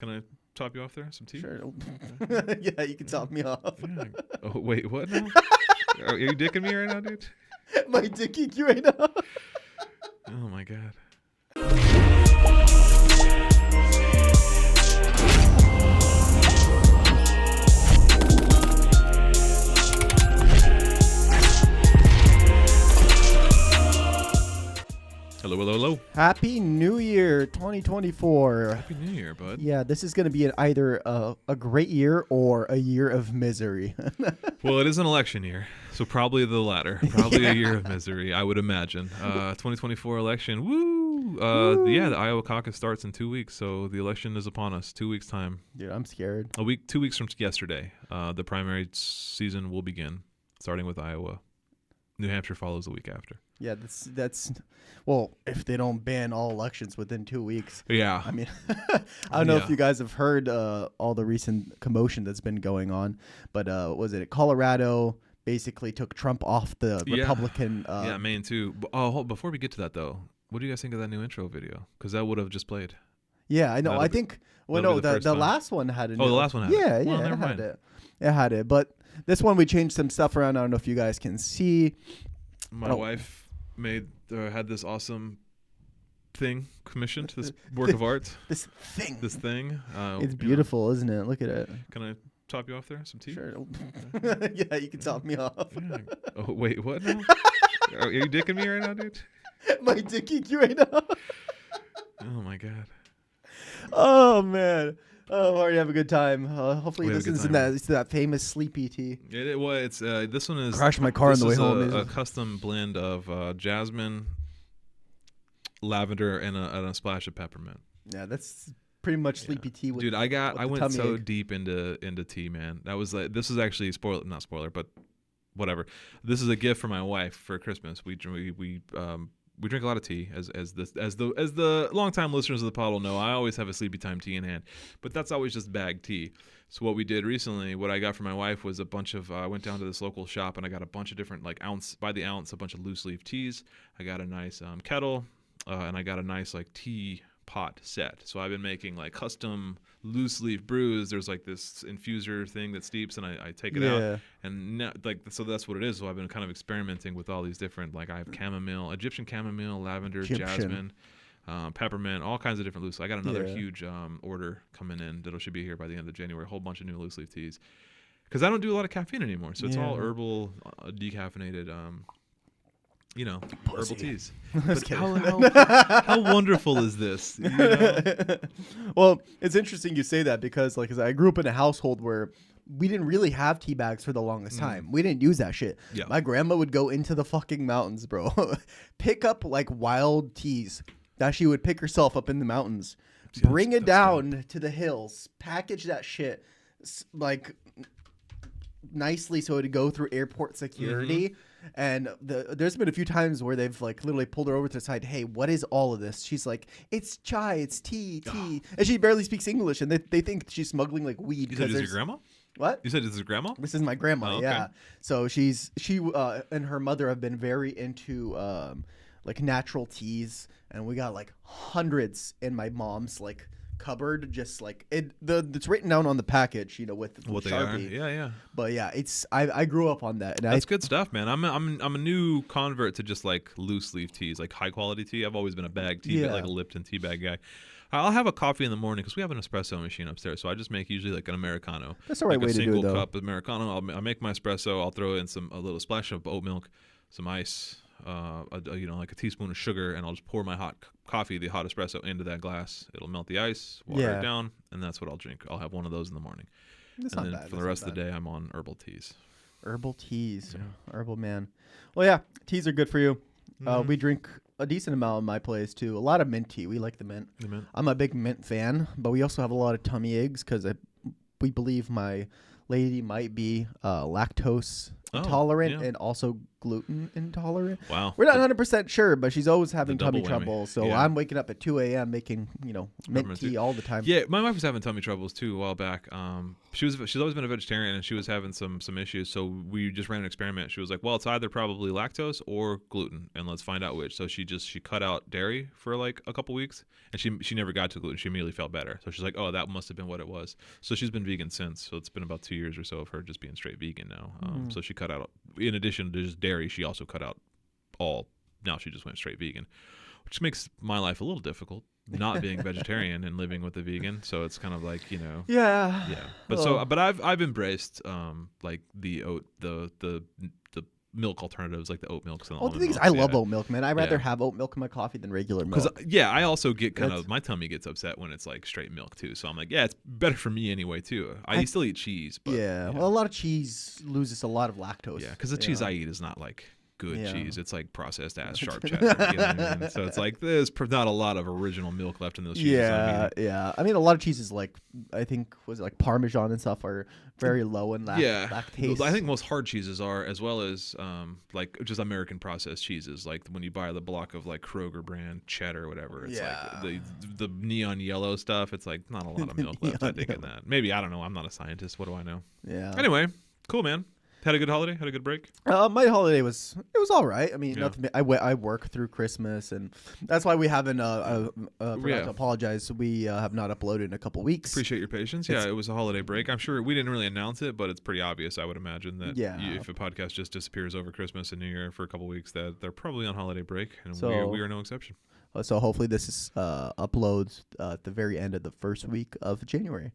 Can I top you off there? Some tea? Sure. Yeah, you can top me off. Yeah. Oh, wait, what now? Are you dicking me right now, dude? My dicking you right now. Oh, my God. Hello, hello, hello. Happy New Year 2024. Happy New Year, bud. Yeah, this is going to be either a great year or a year of misery. Well, it is an election year, so probably the latter. Probably a year of misery, I would imagine. 2024 election, woo! Yeah, the Iowa caucus starts in 2 weeks, so the election is upon us. 2 weeks' time. Dude, I'm scared. 2 weeks from yesterday, the primary season will begin, starting with Iowa. New Hampshire follows the week after. Yeah, that's well, if they don't ban all elections within 2 weeks. Yeah. I mean, I don't know if you guys have heard all the recent commotion that's been going on, but was it Colorado basically took Trump off the Republican? Yeah, Maine too. Before we get to that though, what do you guys think of that new intro video? Because that would have just played. Yeah, I know. I think. Well, no, the last one had it. Oh, the last one had it. Yeah, well, it had it. It had it, but this one we changed some stuff around. I don't know if you guys can see. My wife had this awesome thing commissioned, this work of art. This thing. It's beautiful, isn't it? Look at it. Can I top you off there? Some tea? Sure. Yeah, you can top me off. Yeah. Oh, wait, what now? Are you dicking me right now, dude? My dicking you right now? Oh, my God. Oh, man. Oh, already have a good time. Hopefully this isn't that famous sleepy tea. This one is... Crashed my car on the way home. A custom blend of jasmine, lavender, and a splash of peppermint. Yeah, that's pretty much sleepy tea. Dude, I went so deep into tea, man. This was actually not spoiler, but whatever. This is a gift for my wife for Christmas. We drink a lot of tea, as the longtime listeners of the pod will know. I always have a sleepy time tea in hand, but that's always just bagged tea. So what we did recently, what I got for my wife was a bunch of. I went down to this local shop and I got a bunch of different, like ounce by the ounce, a bunch of loose leaf teas. I got a nice kettle, and I got a nice like tea pot set. So I've been making like custom loose leaf brews. There's like this infuser thing that steeps, and I take it out, and now, so that's what it is. So I've been kind of experimenting with all these different, like I have chamomile, Egyptian chamomile, lavender, jasmine, peppermint, all kinds of different loose. I got another huge order coming in that should be here by the end of January. A whole bunch of new loose leaf teas, because I don't do a lot of caffeine anymore. So it's all herbal, decaffeinated. Herbal teas. But how wonderful is this? You know? Well, it's interesting you say that because, I grew up in a household where we didn't really have tea bags for the longest time. We didn't use that shit. Yeah. My grandma would go into the fucking mountains, bro, pick up like wild teas that she would pick herself up in the mountains, bring it down to the hills, package that shit like nicely so it'd go through airport security. And there's been a few times where they've like literally pulled her over to the side. Hey, what is all of this? She's like, it's chai, it's tea. And she barely speaks English, and they think she's smuggling like weed. You said this is your grandma? What? You said this is your grandma? This is my grandma. Oh, okay. Yeah. So she and her mother have been very into like natural teas, and we got like hundreds in my mom's like cupboard, just like it's written down on the package, with what Sharpie. They are. Yeah. But yeah, I grew up on that. And that's good stuff, man. I'm a new convert to just like loose leaf teas, like high quality tea. I've always been a bag tea, like a Lipton tea bag guy. I'll have a coffee in the morning because we have an espresso machine upstairs, so I just make usually like an Americano. That's the right way to do it, though. A single cup Americano. I'll make my espresso. I'll throw in a little splash of oat milk, some ice, like a teaspoon of sugar, and I'll just pour my hot coffee, the hot espresso, into that glass. It'll melt the ice, water it down, and that's what I'll drink. I'll have one of those in the morning. That's and not then bad. For the rest of the day, I'm on herbal teas. Herbal teas. Yeah. Herbal man. Well, yeah, teas are good for you. We drink a decent amount in my place, too. A lot of mint tea. We like the mint. I'm a big mint fan, but we also have a lot of tummy aches because we believe my lady might be lactose intolerant and also gluten intolerant. Wow. We're not 100% sure, but she's always having tummy whammy. trouble. So Yeah. I'm waking up at 2 a.m. making, mint tea all the time. Yeah, my wife was having tummy troubles too a while back. She's always been a vegetarian, and she was having some issues. So we just ran an experiment. She was like, well, it's either probably lactose or gluten, and let's find out which. So she cut out dairy for like a couple weeks, and she never got to gluten. She immediately felt better. So she's like, oh, that must have been what it was. So she's been vegan since. So it's been about 2 years or so of her just being straight vegan now. So she cut out, in addition to just dairy, she also cut out now she just went straight vegan, which makes my life a little difficult, not being vegetarian and living with a vegan. So it's kind of like, Yeah. But I've embraced like the milk alternatives, like the oat milks and the thing is, I love oat milk, man. I'd rather have oat milk in my coffee than regular milk. I also get my tummy gets upset when it's like straight milk too. So I'm like, yeah, it's better for me anyway too. I still eat cheese, but well, a lot of cheese loses a lot of lactose. Yeah, because the cheese I eat is not like good cheese. It's like processed ass sharp cheddar. You know what I mean? So it's like there's not a lot of original milk left in those cheeses. Yeah. I mean, a lot of cheeses, like I think like Parmesan and stuff, are very low in lactase. I think most hard cheeses are, as well as like just American processed cheeses. Like when you buy the block of like Kroger brand cheddar or whatever, it's like the neon yellow stuff. It's like not a lot of milk left. I think in that. Maybe, I don't know. I'm not a scientist. What do I know? Yeah. Anyway, cool, man. Had a good holiday? Had a good break? My holiday was all right. I mean, nothing. I work through Christmas, and that's why we haven't. Forgot to apologize. We have not uploaded in a couple weeks. Appreciate your patience. Yeah, it was a holiday break. I'm sure we didn't really announce it, but it's pretty obvious. I would imagine that if a podcast just disappears over Christmas and New Year for a couple weeks, that they're probably on holiday break, and we are no exception. So hopefully this is uploads at the very end of the first week of January.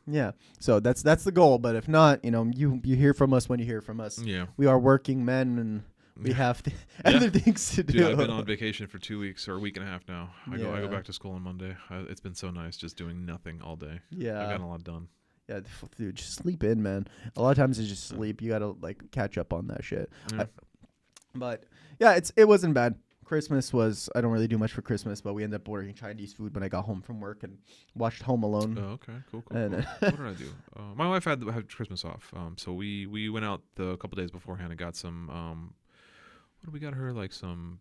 Yeah. So that's the goal. But if not, you hear from us when you hear from us. Yeah. We are working men, and we have other things to do. Dude, I've been on vacation for 2 weeks or a week and a half now. I go back to school on Monday. It's been so nice just doing nothing all day. Yeah. I've gotten a lot done. Yeah, dude, just sleep in, man. A lot of times it's just sleep. You gotta like catch up on that shit. Yeah. But yeah, it wasn't bad. Christmas was, I don't really do much for Christmas, but we ended up ordering Chinese food when I got home from work and watched Home Alone. Oh, okay, cool. What did I do? My wife had Christmas off, so we went out a couple days beforehand and got some. What did we got her? Like some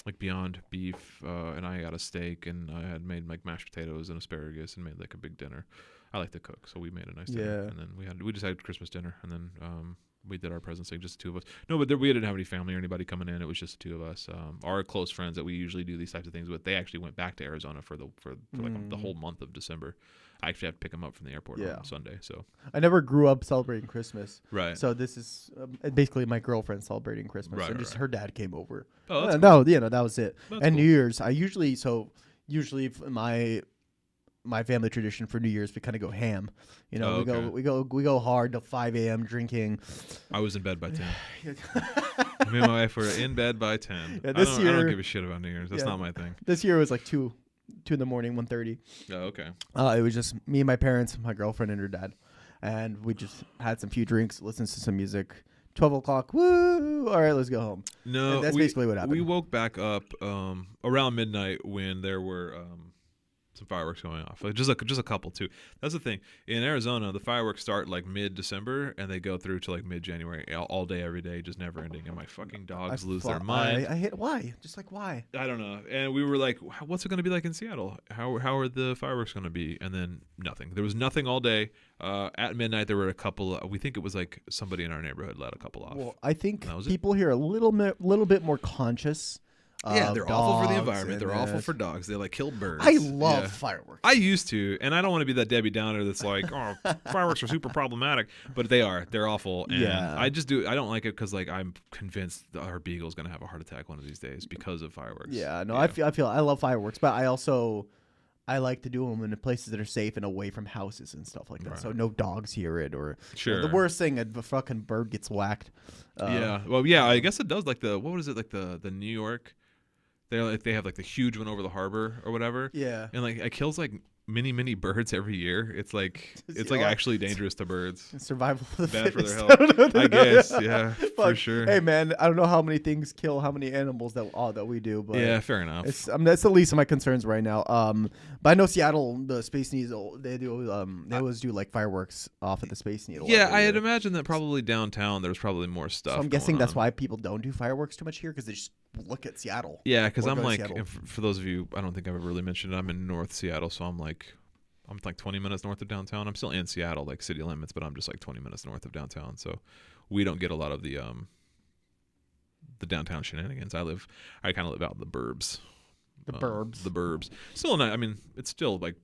like Beyond Beef, and I got a steak, and I had made like mashed potatoes and asparagus, and made like a big dinner. I like to cook, so we made a nice dinner, and then we just had Christmas dinner, and then we did our presents, like just the two of us. No, but we didn't have any family or anybody coming in. It was just the two of us. Our close friends that we usually do these types of things with, they actually went back to Arizona for like the whole month of December. I actually have to pick them up from the airport on Sunday. So I never grew up celebrating Christmas. Right. So this is basically my girlfriend celebrating Christmas. Right, and just her dad came over. Oh, that's cool. No, that was it. That's and cool. New Year's, I usually my family tradition for New Year's, we kind of go ham. We go hard till 5 a.m. drinking. I was in bed by 10. Me and my wife were in bed by 10. Yeah, I don't give a shit about New Year's. That's not my thing. This year was like 2 in the morning, 1:30. Oh, okay. It was just me and my parents, my girlfriend and her dad, and we just had some few drinks, listened to some music. 12 o'clock, woo! All right, let's go home. No, and that's basically what happened. We woke back up around midnight when there were some fireworks going off, like just a couple too. That's the thing. In Arizona, the fireworks start like mid-December and they go through to like mid-January, all day, every day, just never ending. And my fucking dogs lose their mind. I hate why? Just like why? I don't know. And we were like, what's it going to be like in Seattle? How are the fireworks going to be? And then nothing. There was nothing all day. At midnight, there were a couple. We think it was like somebody in our neighborhood let a couple off. Well, I think people here are a little bit more conscious. Yeah, they're awful for the environment. They're awful for dogs. They like kill birds. I love fireworks. I used to, and I don't want to be that Debbie Downer that's like, oh, fireworks are super problematic, but they are. They're awful. And I just do. I don't like it because like I'm convinced our beagle's gonna have a heart attack one of these days because of fireworks. Yeah, no, I feel I love fireworks, but I like to do them in places that are safe and away from houses and stuff like that. Right. So no dogs hear it, or the worst thing, a fucking bird gets whacked. I guess it does. Like the New York. They have like the huge one over the harbor or whatever. Yeah. And like it kills like many birds every year. It's like actually dangerous to birds. Survival of the Bad for fittest. their health. I guess, yeah, for sure. Hey man, I don't know how many things kill how many animals that we do, but yeah, fair enough. That's the least of my concerns right now. But I know Seattle, the Space Needle, they always do like fireworks off at the Space Needle. Yeah, I had imagined that probably downtown there's probably more stuff. So I'm guessing that's why people don't do fireworks too much here, because they just look at Seattle. Yeah, because I'm like, for those of you, I don't think I've ever really mentioned it, I'm in North Seattle, so I'm like 20 minutes north of downtown. I'm still in Seattle, like city limits, but I'm just like 20 minutes north of downtown, so we don't get a lot of the downtown shenanigans. I kind of live out in the burbs. The burbs. Still not. I mean, it's still like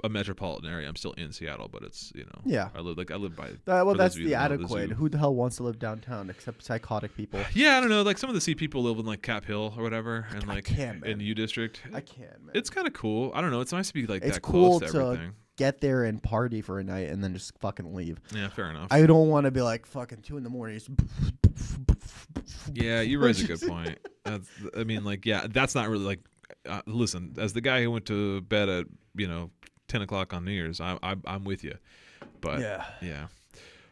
a metropolitan area. I'm still in Seattle, but it's Yeah. I live by. Well, that's the adequate. Who the hell wants to live downtown except psychotic people? Yeah, I don't know. Like some of the sea people live in like Cap Hill or whatever, and like in U District. I can't, man. It's kind of cool. I don't know. It's nice to be like it's that cool close to everything. Get there and party for a night and then just fucking leave. Yeah, fair enough. I don't want to be like fucking 2 a.m. Yeah, you raise a good point. I mean, like, yeah, that's not really like. Listen, as the guy who went to bed at 10 o'clock on New Year's, I'm with you, but yeah.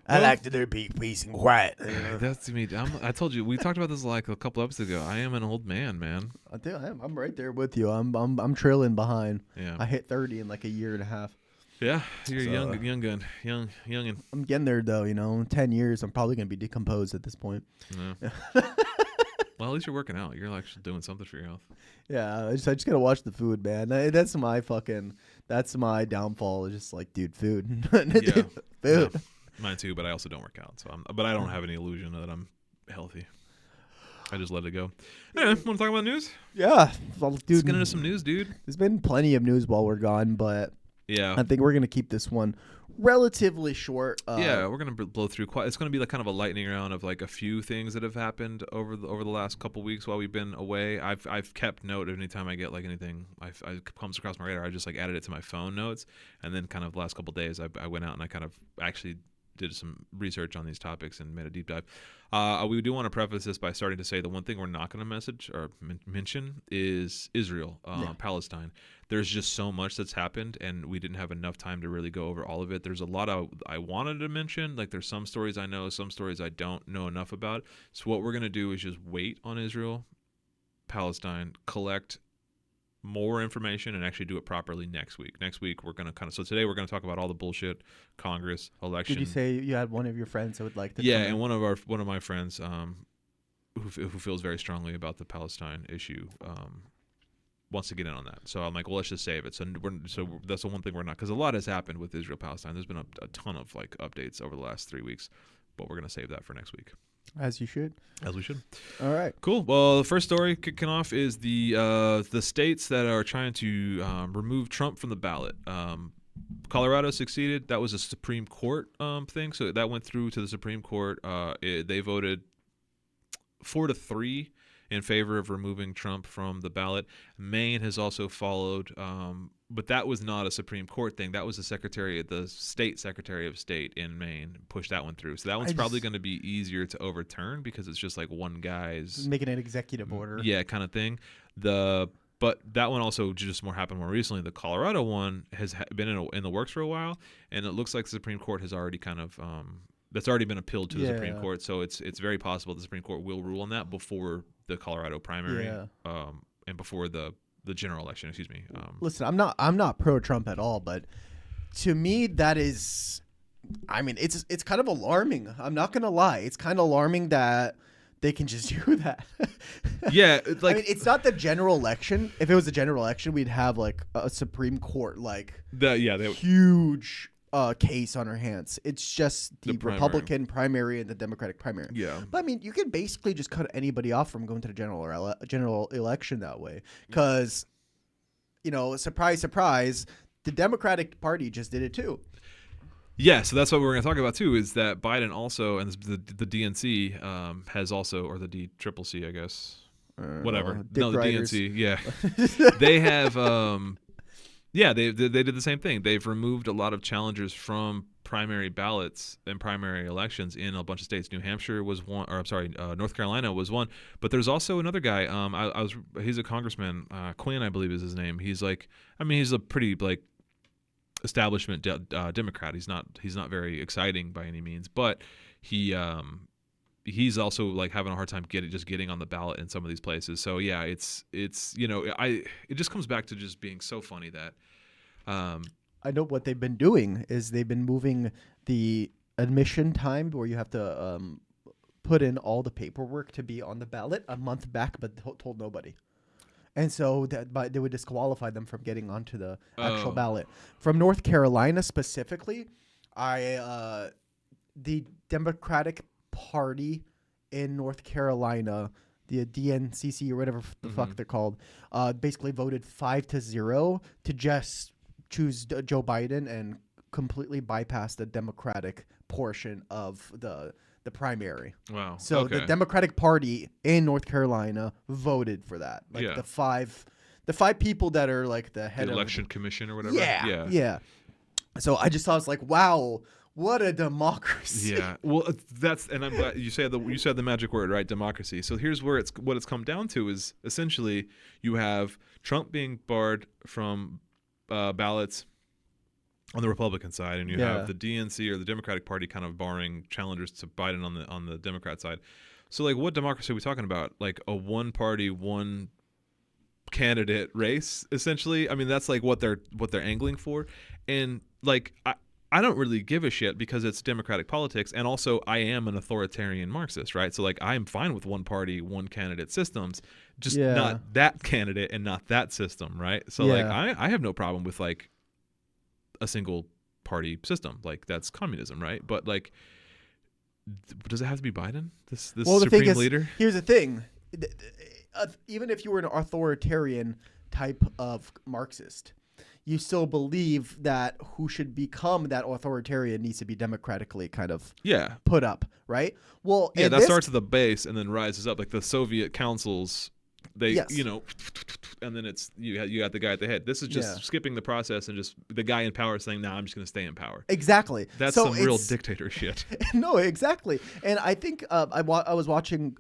I like to be peace and quiet. That's me. I told you, we talked about this like a couple episodes ago. I am an old man, man. I'm right there with you. I'm trailing behind. Yeah. I hit 30 in like a year and a half. Yeah, you're young gun. I'm getting there though. 10 years, I'm probably gonna be decomposed at this point. Yeah. Well, at least you're working out. You're actually doing something for your health. Yeah, I just gotta watch the food, man. That's my downfall. It's just like, dude, food. Yeah. Food. Yeah. Mine too, but I also don't work out, but I don't have any illusion that I'm healthy. I just let it go. Anyway, want to talk about news? Yeah, well, dude. Let's get into some news, dude. There's been plenty of news while we're gone, but yeah, I think we're gonna keep this one relatively short. Yeah, we're gonna blow through it's gonna be like kind of a lightning round of like a few things that have happened over the last couple weeks while we've been away. I've kept note of anytime I get like anything I comes across my radar. I just like added it to my phone notes, and then kind of the last couple of days I went out and I kind of actually did some research on these topics and made a deep dive. We do want to preface this by starting to say the one thing we're not going to mention is Israel, Palestine. There's just so much that's happened, and we didn't have enough time to really go over all of it. There's a lot I wanted to mention. Like there's some stories I know, some stories I don't know enough about. So what we're going to do is just wait on Israel, Palestine, collect more information, and actually do it properly next week. Next week we're going to so today we're going to talk about all the bullshit, Congress, election. Did you say you had one of your friends that would like to Yeah, and one of my friends who feels very strongly about the Palestine issue wants to get in on that. So I'm like, well, let's just save it. So that's the one thing we're not, because a lot has happened with Israel Palestine. There's been a ton of like updates over the last 3 weeks, but we're going to save that for next week. As you should. As we should. All right. Cool. Well, the first story kicking off is the states that are trying to remove Trump from the ballot. Colorado succeeded. That was a Supreme Court thing. So that went through to the Supreme Court. They voted 4-3 in favor of removing Trump from the ballot. Maine has also followed, but that was not a Supreme Court thing. That was the state secretary of state in Maine pushed that one through. So that one's probably going to be easier to overturn because it's just like one guy's making an executive order. Yeah, kind of thing. But that one also just happened more recently. The Colorado one has been in the works for a while, and it looks like the Supreme Court has already kind of that's already been appealed to the Supreme Court. So it's very possible the Supreme Court will rule on that before the Colorado primary and before the general election. Excuse me. Listen, I'm not pro Trump at all, but to me that is, I mean, it's kind of alarming. I'm not gonna lie, it's kind of alarming that they can just do that. Yeah, like I mean, it's not the general election. If it was a general election, we'd have like a Supreme Court huge case on our hands. It's just the Republican primary and the Democratic primary. Yeah, but I mean, you can basically just cut anybody off from going to the general election that way, because surprise, surprise, the Democratic Party just did it too. Yeah, so that's what we're going to talk about too. Is that Biden also, and the DNC has also, or the DCCC, I guess, whatever. No, the DNC. Yeah, they have. Yeah, they did the same thing. They've removed a lot of challengers from primary ballots and primary elections in a bunch of states. New Hampshire was one, or I'm sorry, North Carolina was one. But there's also another guy. He's a congressman. Quinn, I believe, is his name. He's a pretty establishment Democrat. He's not very exciting by any means, but he's also like having a hard time getting on the ballot in some of these places. So yeah, it's it just comes back to just being so funny that I know what they've been doing is they've been moving the admission time where you have to put in all the paperwork to be on the ballot a month back, but told nobody. And so they would disqualify them from getting onto the actual ballot. From North Carolina specifically, the Democratic Party in North Carolina, the DNCC or whatever the fuck they're called, basically voted 5-0 to just choose Joe Biden and completely bypass the Democratic portion of the primary. Wow. So the Democratic Party in North Carolina voted for that. Like the five people that are like the head of the election commission or whatever. Yeah. So I was like, wow, what a democracy. Yeah. Well, and I'm glad you said the magic word, right? Democracy. So here's where what it's come down to is essentially you have Trump being barred from ballots on the Republican side, and you have the DNC or the Democratic Party kind of barring challengers to Biden on the Democrat side. So like, what democracy are we talking about? Like a one party, one candidate race, essentially. I mean, that's like what they're angling for, and like I don't really give a shit because it's democratic politics, and also I am an authoritarian Marxist, right? So like I'm fine with one party, one candidate systems, just not that candidate and not that system, right? So like I have no problem with like a single party system, like that's communism, right? But like, does it have to be Biden, this supreme leader? Here's the thing: even if you were an authoritarian type of Marxist, you still believe that who should become that authoritarian needs to be democratically kind of put up, right? Well, that starts at the base and then rises up, like the Soviet councils. They, and then it's you got the guy at the head. This is just skipping the process and just the guy in power saying, "Nah, I'm just going to stay in power." Exactly. That's some real dictator shit. No, exactly. And I think I was watching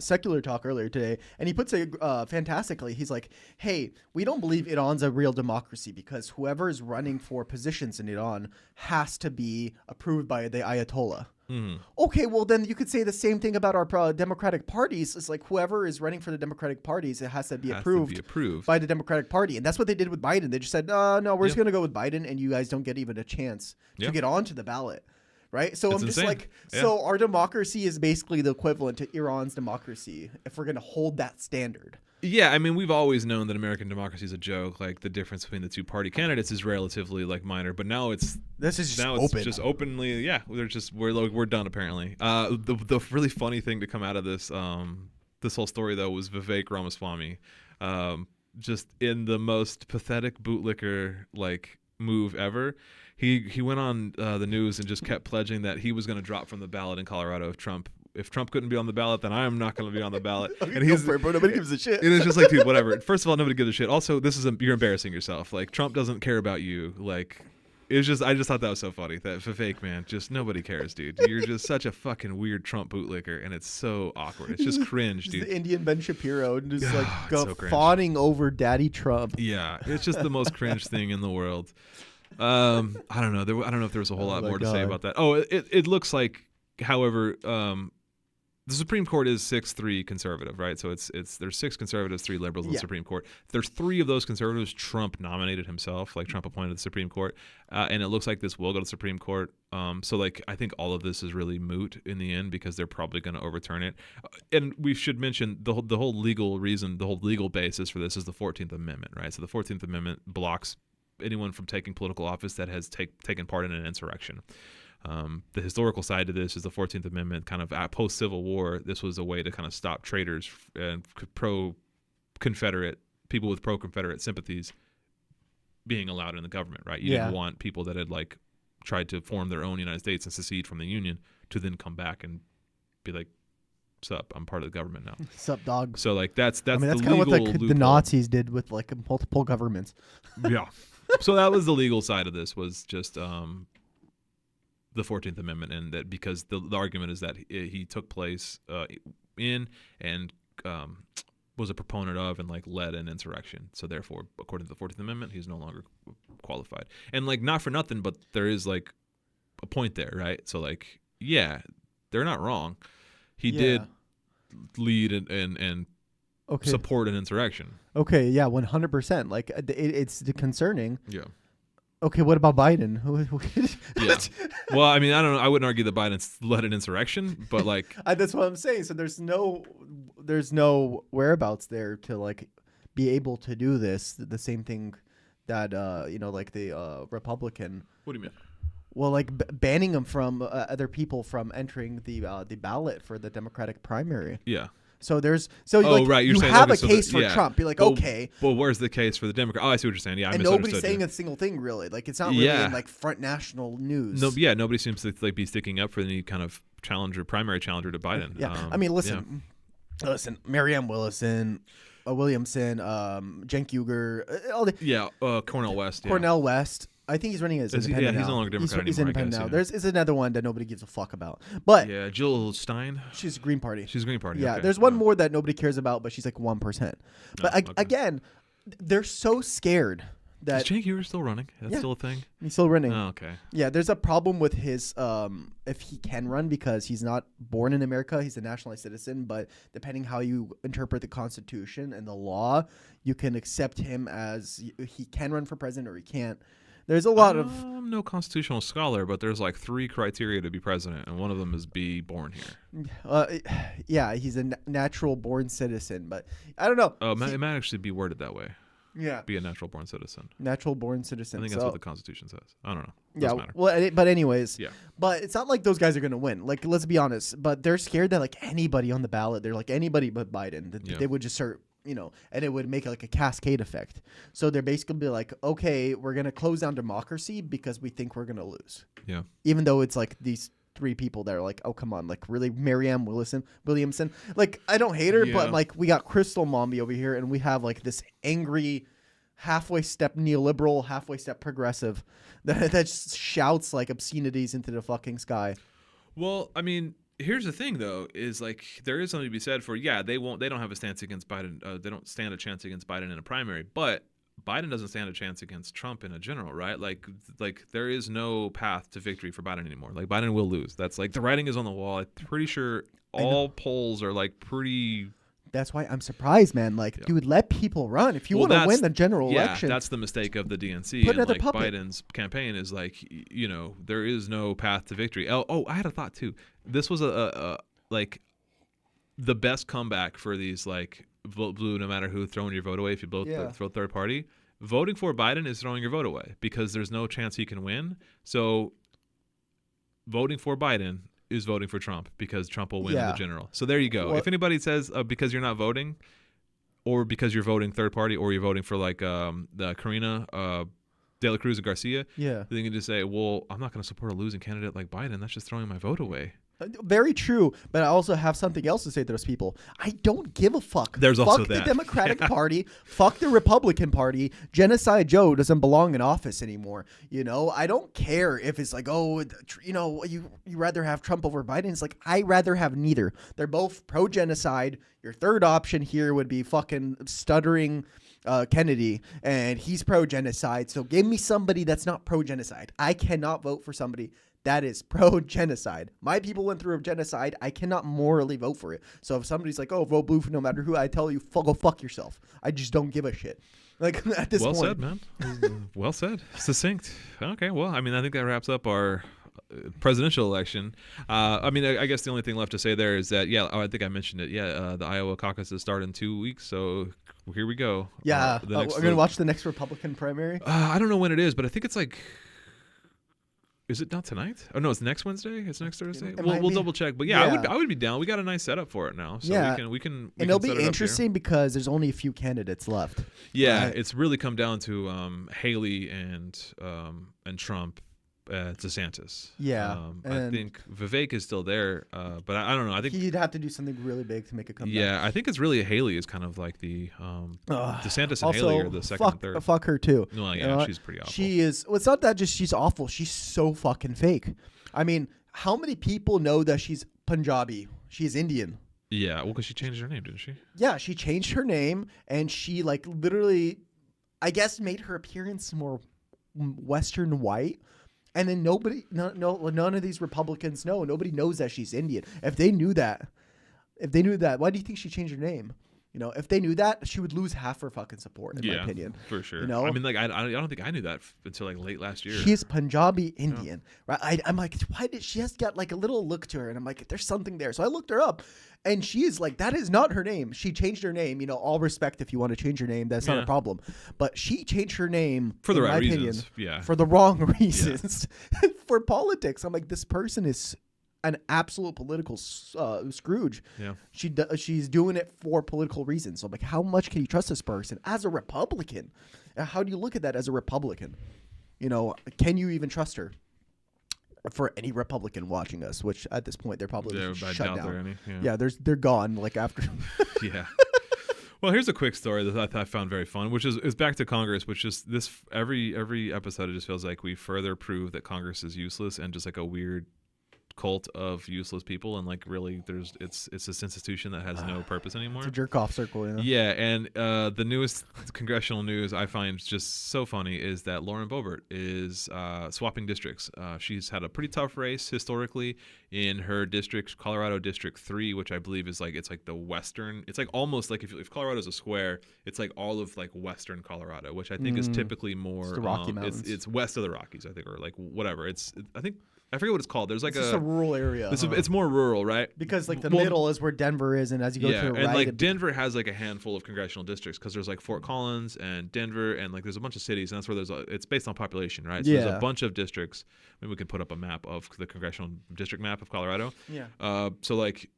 Secular Talk earlier today, and he puts it fantastically. He's like, "Hey, we don't believe Iran's a real democracy because whoever is running for positions in Iran has to be approved by the Ayatollah." Mm-hmm. Okay, well then you could say the same thing about our Democratic parties. It's like whoever is running for the Democratic parties, it has to be approved by the Democratic Party, and that's what they did with Biden. They just said, no, we're just going to go with Biden, and you guys don't get even a chance to get onto the ballot, right? So I'm just like, so our democracy is basically the equivalent to Iran's democracy if we're going to hold that standard. Yeah, I mean, we've always known that American democracy is a joke. Like the difference between the two party candidates is relatively like minor, but now it's just openly. Yeah, we're done apparently. The really funny thing to come out of this this whole story though was Vivek Ramaswamy, just in the most pathetic bootlicker like move ever. He went on the news and just kept pledging that he was going to drop from the ballot in Colorado if Trump couldn't be on the ballot, then I'm not going to be on the ballot. And he's nobody gives a shit. And it's just like, dude, whatever. First of all, nobody gives a shit. Also, you're embarrassing yourself. Like Trump doesn't care about you. Like I just thought that was so funny. That fake man, just nobody cares, dude. You're just such a fucking weird Trump bootlicker, and it's so awkward. It's just cringe, dude. The Indian Ben Shapiro and just fawning over Daddy Trump. Yeah, it's just the most cringe thing in the world. I don't know. I don't know if there was a whole lot more to say about that. Oh, it looks like, however, the Supreme Court is 6-3 conservative, right? So there's 6 conservatives, 3 liberals in the Supreme Court. There's 3 of those conservatives Trump nominated himself, like Trump appointed the Supreme Court, and it looks like this will go to the Supreme Court. So like I think all of this is really moot in the end because they're probably going to overturn it. And we should mention the whole legal reason, the whole legal basis for this is the 14th Amendment, right? So the 14th Amendment blocks anyone from taking political office that has taken part in an insurrection. The historical side to this is the 14th Amendment. Kind of post-Civil War, this was a way to kind of stop traitors and pro-Confederate people with pro-Confederate sympathies being allowed in the government, right? You didn't want people that had like tried to form their own United States and secede from the Union to then come back and be like, "Sup, I'm part of the government now." Sup, dog. So like that's kind of what the Nazis did with like multiple governments. Yeah. So that was the legal side of this, was just the 14th Amendment, and that because the argument is that he took place in and was a proponent of and like led an insurrection. So therefore, according to the 14th Amendment, he's no longer qualified. And like not for nothing, but there is like a point there, right? So like, yeah, they're not wrong. He did lead and support an insurrection. Okay, yeah, 100%. Like it's concerning. Yeah. Okay, what about Biden? Yeah. Well, I mean, I don't know. I wouldn't argue that Biden led an insurrection, but like that's what I'm saying. So there's no whereabouts there to like be able to do this. The same thing that like the Republican. What do you mean? Well, like banning them from other people from entering the ballot for the Democratic primary. Yeah. So right. You're you saying, have okay, a case for Trump. You're like, okay. Well, where's the case for the Democrat? Oh, I see what you're saying. Yeah, I misunderstood. And nobody's saying a single thing really. Like it's not really in like front national news. No, yeah, nobody seems to like be sticking up for any kind of primary challenger to Biden. Yeah, I mean, listen, Marianne Williamson, Cenk Uygur, Cornel West. Yeah. Cornel West. I think he's running as independent now. He's no longer Democrat He's anymore, independent now. Yeah. There's another one that nobody gives a fuck about. But yeah, Jill Stein. She's Green Party. Yeah, okay. there's one more that nobody cares about, but she's like 1%. But again, they're so scared that is Cenk Uygur still running? That's still a thing? He's still running. Oh, okay. Yeah, there's a problem with his if he can run because he's not born in America. He's a nationalized citizen, but depending how you interpret the Constitution and the law, you can accept him as he can run for president or he can't. There's a lot of... I'm no constitutional scholar, but there's like 3 criteria to be president, and one of them is be born here. Yeah, he's a natural-born citizen, but I don't know. Oh, it might actually be worded that way. Yeah. Be a natural-born citizen. Natural-born citizen. I think that's what the Constitution says. I don't know. Doesn't matter. Well, but anyways. Yeah. But it's not like those guys are going to win. Like, let's be honest. But they're scared that, like, anybody on the ballot, they're like, anybody but Biden, they would just start... and it would make like a cascade effect. So they're basically be like, okay, we're going to close down democracy because we think we're going to lose. Yeah. Even though it's like these 3 people that are like, oh, come on. Like really Marianne Williamson. Like, I don't hate her, but like we got Crystal Mombi over here and we have like this angry halfway step neoliberal, halfway step progressive that just shouts like obscenities into the fucking sky. Well, I mean, here's the thing, though, is like there is something to be said for they don't have a stance against Biden. They don't stand a chance against Biden in a primary, but Biden doesn't stand a chance against Trump in a general, right? Like there is no path to victory for Biden anymore. Like Biden will lose. That's like the writing is on the wall. I'm pretty sure all polls are like pretty. That's why I'm surprised, man. Like, dude, let people run. If you want to win the general election. That's the mistake of the DNC. Put another puppet. Biden's campaign is like, there is no path to victory. Oh, I had a thought too. This was like the best comeback for these like vote blue no matter who, throwing your vote away if you throw third party. Voting for Biden is throwing your vote away because there's no chance he can win. So voting for Biden is voting for Trump because Trump will win in the general. So there you go. If anybody says because you're not voting or because you're voting third party or you're voting for like the Karina De La Cruz and Garcia, then you can just say, well, I'm not going to support a losing candidate like Biden. That's just throwing my vote away. Very true, but I also have something else to say to those people. I don't give a fuck. There's also fuck the Democratic Party. Fuck the Republican Party. Genocide Joe doesn't belong in office anymore. I don't care if it's like, you rather have Trump over Biden. It's like, I rather have neither. They're both pro-genocide. Your third option here would be fucking stuttering Kennedy, and he's pro-genocide. So give me somebody that's not pro-genocide. I cannot vote for somebody that is pro-genocide. My people went through a genocide. I cannot morally vote for it. So if somebody's like, oh, vote blue for no matter who, I tell you, go fuck yourself. I just don't give a shit. Like, at this point. Well said, man. Well said. Succinct. Okay, well, I mean, I think that wraps up our presidential election. I mean, I guess the only thing left to say there is that, I think I mentioned it. The Iowa caucuses start in 2 weeks, so here we go. Yeah, we're going to watch the next Republican primary? I don't know when it is, but I think it's like... Is it not tonight? Oh no, it's next Wednesday. It's next Thursday. We'll double check. But I would be down. We got a nice setup for it now, so we can. And it'll be interesting because there's only a few candidates left. Yeah, it's really come down to Haley and Trump, DeSantis. Yeah, I think Vivek is still there, but I don't know. I think he'd have to do something really big to make a comeback. Yeah, I think it's really Haley is kind of like the DeSantis and also, Haley are the second and third. Fuck her too. Well, yeah, she's pretty awful. She is. Well, it's not that just she's awful. She's so fucking fake. I mean, how many people know that she's Punjabi? She's Indian. Yeah, well, because she changed her name, didn't she? Yeah, she changed her name, and she like literally, I guess, made her appearance more Western white. And then none of these Republicans know. Nobody knows that she's Indian. If they knew that, why do you think she changed her name? You know, if they knew that, she would lose half her fucking support, in my opinion. For sure. You know, I mean, like, I don't think I knew that until like late last year. She's Punjabi Indian, right? I'm like, why did she has got like a little look to her? And I'm like, there's something there. So I looked her up, and she is like, that is not her name. She changed her name. You know, all respect if you want to change your name, that's not a problem. But she changed her name for the right reasons. For the wrong reasons, for politics. I'm like, this person is an absolute political Scrooge. Yeah, she's doing it for political reasons. So I'm like, how much can you trust this person as a Republican? How do you look at that as a Republican? You know, can you even trust her? For any Republican watching us, which at this point they're probably shut down. They're gone. Like after. Yeah. Well, here's a quick story that I found very fun, which is back to Congress, which is this every episode. It just feels like we further prove that Congress is useless and just like a weird cult of useless people, and like really it's this institution that has no purpose anymore. It's a jerk off circle. Yeah, and the newest congressional news I find just so funny is that Lauren Boebert is swapping districts. She's had a pretty tough race historically in her district, Colorado District 3, which I believe is like it's like the western. It's like almost like if Colorado's a square, it's like all of like western Colorado, which I think is typically more it's the Rocky Mountains. It's west of the Rockies, I think, or like whatever. I forget what it's called. There's like it's just a rural area. It's more rural, right? Because like the middle is where Denver is, and as you go to the right, and like Denver has like a handful of congressional districts because there's like Fort Collins and Denver, and like there's a bunch of cities, and that's where it's based on population, right? So there's a bunch of districts. Maybe we can put up a map of the congressional district map of Colorado. Yeah. So like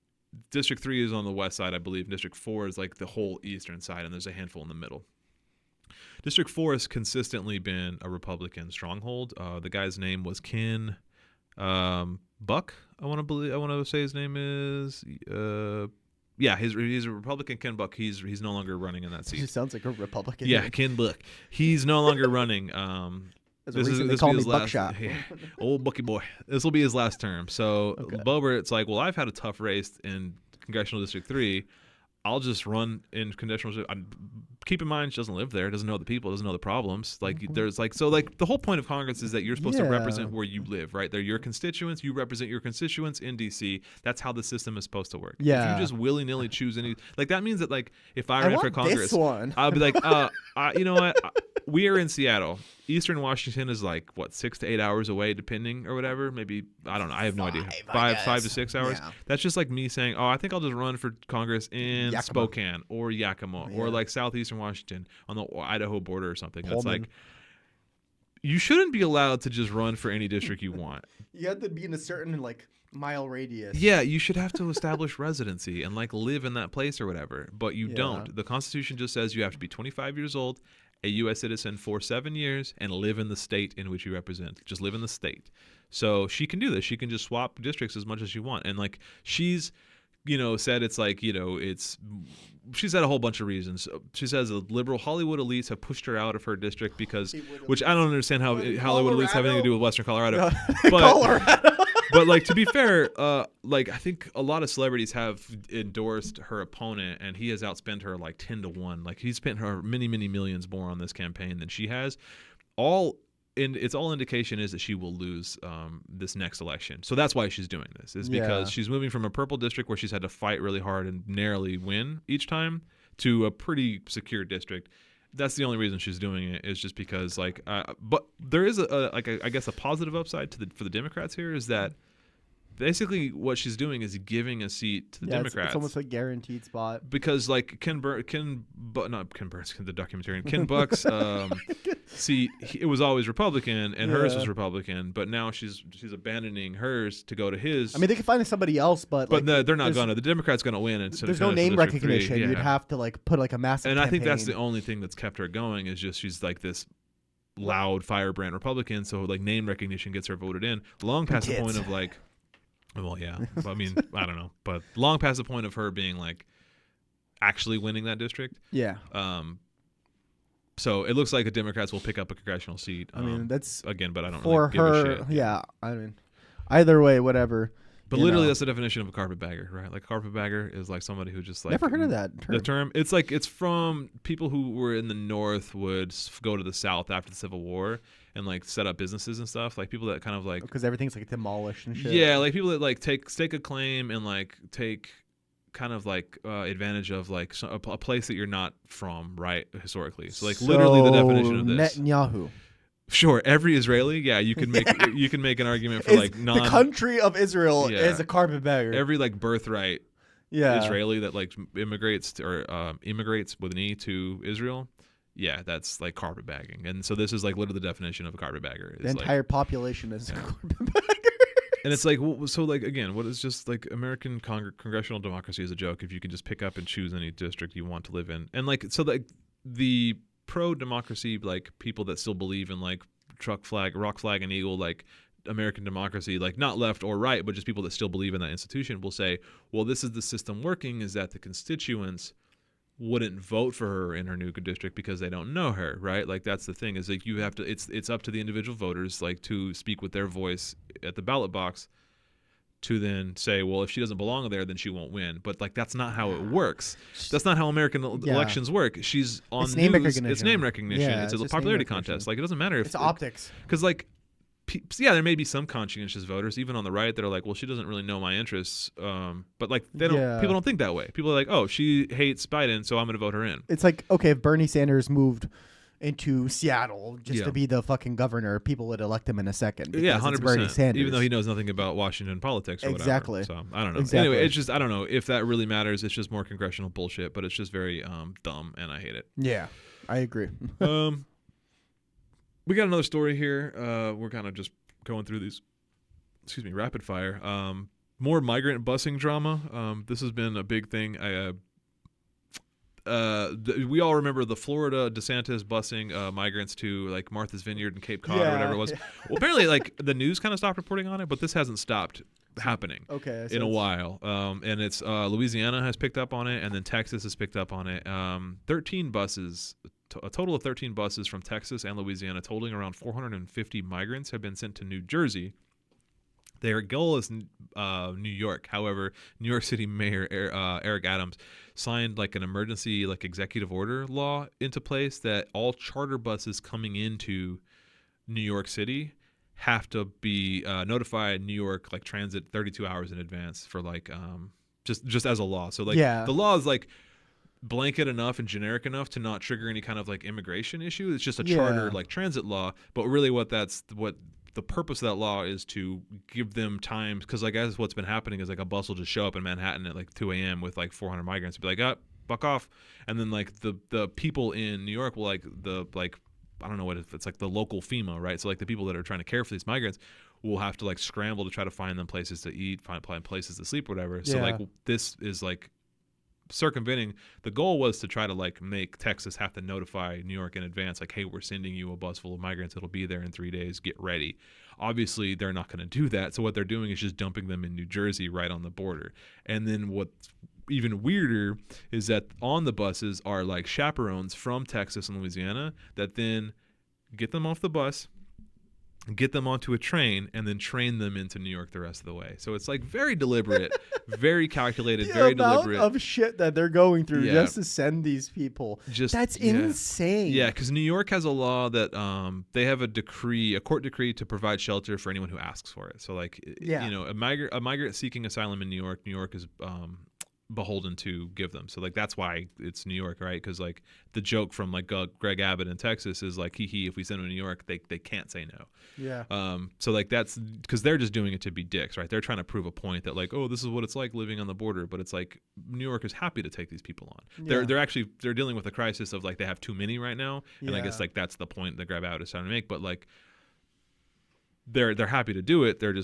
District 3 is on the west side, I believe. District 4 is like the whole eastern side, and there's a handful in the middle. District 4 has consistently been a Republican stronghold. The guy's name was Ken Buck. I want to say his name is he's a Republican. Ken Buck. He's no longer running in that seat. He sounds like a Republican. Yeah, Ken Buck. He's no longer running. They call me Buckshot. Old Bucky boy. This will be his last term. So Boebert's like, well, I've had a tough race in Congressional District 3. I'll just run in congressional. Keep in mind, she doesn't live there, doesn't know the people, doesn't know the problems. Like there's like the whole point of Congress is that you're supposed to represent where you live, right? They're your constituents. You represent your constituents in DC. That's how the system is supposed to work. Yeah. If you just willy nilly choose any, like that means that like if I ran for Congress, I'll be like, you know what? We are in Seattle. Eastern Washington is like what 6 to 8 hours away, depending or whatever. Maybe I don't know. I have no idea. 5 to 6 hours. Yeah. That's just like me saying, oh, I think I'll just run for Congress in Spokane or Yakima or like southeastern Washington on the Idaho border or something. That's like you shouldn't be allowed to just run for any district you want. You have to be in a certain like mile radius. Yeah, you should have to establish residency and like live in that place or whatever. But you don't. The Constitution just says you have to be 25 years old, a U.S. citizen for 7 years, and live in the state in which you represent. Just live in the state. So she can do this. She can just swap districts as much as she wants. And like she's, said it's like, she's had a whole bunch of reasons. She says the liberal Hollywood elites have pushed her out of her district because, which I don't understand how Hollywood elites have anything to do with Western Colorado. But like to be fair, like I think a lot of celebrities have endorsed her opponent, and he has outspent her like 10-1. Like he's spent her many millions more on this campaign than she has. It's all indication is that she will lose this next election. So that's why she's doing this, is because she's moving from a purple district where she's had to fight really hard and narrowly win each time to a pretty secure district. That's the only reason she's doing it, is just because like but there is I guess a positive upside for the Democrats here is that basically what she's doing is giving a seat to the Democrats. It's almost a guaranteed spot. Because like Ken Buck's seat, it was always Republican, and hers was Republican, but now she's abandoning hers to go to his. I mean, they could find somebody else, but they're not gonna. The Democrats gonna win. There's no name recognition. You'd have to like put like a massive. And I think that's the only thing that's kept her going, is just she's like this loud firebrand Republican. So like name recognition gets her voted in long past the point of like. Well, yeah. I mean, I don't know, but long past the point of her being like actually winning that district. Yeah. So it looks like the Democrats will pick up a congressional seat. I mean, that's again, but I don't for really give her. a shit. Yeah. I mean, either way, whatever. But literally, that's the definition of a carpetbagger, right? Like, carpetbagger is like somebody who just like never heard of that term. The term, it's like it's from people who were in the North would go to the South after the Civil War and like set up businesses and stuff. Like people that kind of like because everything's like demolished and shit. Yeah, like people that like stake a claim and like take kind of like advantage of like a place that you're not from, right? Historically, so like literally the definition of this. Netanyahu. Sure, every Israeli, you can make an argument for like the country of Israel is a carpetbagger. Every like birthright Israeli that like immigrates with an E to Israel, that's like carpetbagging. And so this is like literally the definition of a carpetbagger. The entire population is a carpetbagger. And it's like, so like again, what is just like American congressional democracy is a joke if you can just pick up and choose any district you want to live in, and like so like the pro-democracy like people that still believe in like rock flag and eagle like American democracy, like not left or right, but just people that still believe in that institution will say, well, this is the system working, is that the constituents wouldn't vote for her in her new district because they don't know her, right? Like that's the thing, is like you have to, it's up to the individual voters like to speak with their voice at the ballot box to then say, well, if she doesn't belong there, then she won't win. But like that's not how it works. That's not how American elections work. She's on it's news. Name recognition. It's name recognition. Yeah, it's a popularity contest. Like it doesn't matter if it's optics. Because like, there may be some conscientious voters, even on the right, that are like, well, she doesn't really know my interests. But like they don't. People don't think that way. People are like, oh, she hates Biden, so I'm going to vote her in. It's like, okay, if Bernie Sanders moved into Seattle just to be the fucking governor, people would elect him in a second. 100%. Bernie Sanders. Even though he knows nothing about Washington politics or exactly. whatever. So I don't know. Exactly. Anyway, it's just, I don't know if that really matters. It's just more congressional bullshit, but it's just very dumb, and I hate it. Yeah, I agree. We got another story here. We're kind of just going through these, rapid fire. More migrant busing drama. This has been a big thing. We all remember the Florida DeSantis busing migrants to like Martha's Vineyard and Cape Cod or whatever it was. Well, apparently like the news kind of stopped reporting on it, but this hasn't stopped happening in a while. And it's Louisiana has picked up on it, and then Texas has picked up on it. 13 buses, a total of 13 buses from Texas and Louisiana, totaling around 450 migrants, have been sent to New Jersey. Their goal is New York. However, New York City Mayor Eric Adams signed like an emergency like executive order law into place that all charter buses coming into New York City have to be notified New York like transit 32 hours in advance for like just as a law. So like the law is like blanket enough and generic enough to not trigger any kind of like immigration issue. It's just a charter like transit law. But really what the purpose of that law is to give them time, because like as what's been happening is like a bus will just show up in Manhattan at like 2 a.m. with like 400 migrants and be like, buck off. And then like the people in New York will I don't know what it's like the local FEMA, right? So like the people that are trying to care for these migrants will have to like scramble to try to find them places to eat, find places to sleep, whatever. So like this is like circumventing. The goal was to try to like make Texas have to notify New York in advance, like, hey, we're sending you a bus full of migrants. It'll be there in 3 days. Get ready. Obviously, they're not going to do that. So what they're doing is just dumping them in New Jersey right on the border. And then what's even weirder is that on the buses are like chaperones from Texas and Louisiana that then get them off the bus, get them onto a train, and then train them into New York the rest of the way. So it's like very deliberate, very calculated, very deliberate. The amount of shit that they're going through just to send these people. That's insane. Yeah, because New York has a law that they have a court decree to provide shelter for anyone who asks for it. So like, a migrant seeking asylum in New York is beholden to give them. So like that's why it's New York, right? Because like the joke from like Greg Abbott in Texas is like, if we send them to New York, they can't say no. So like that's because they're just doing it to be dicks, right? They're trying to prove a point that like, oh, this is what it's like living on the border. But it's like New York is happy to take these people on. They're dealing with a crisis of like they have too many right now, and I guess like that's the point that Greg Abbott is trying to make. But like they're happy to do it. They're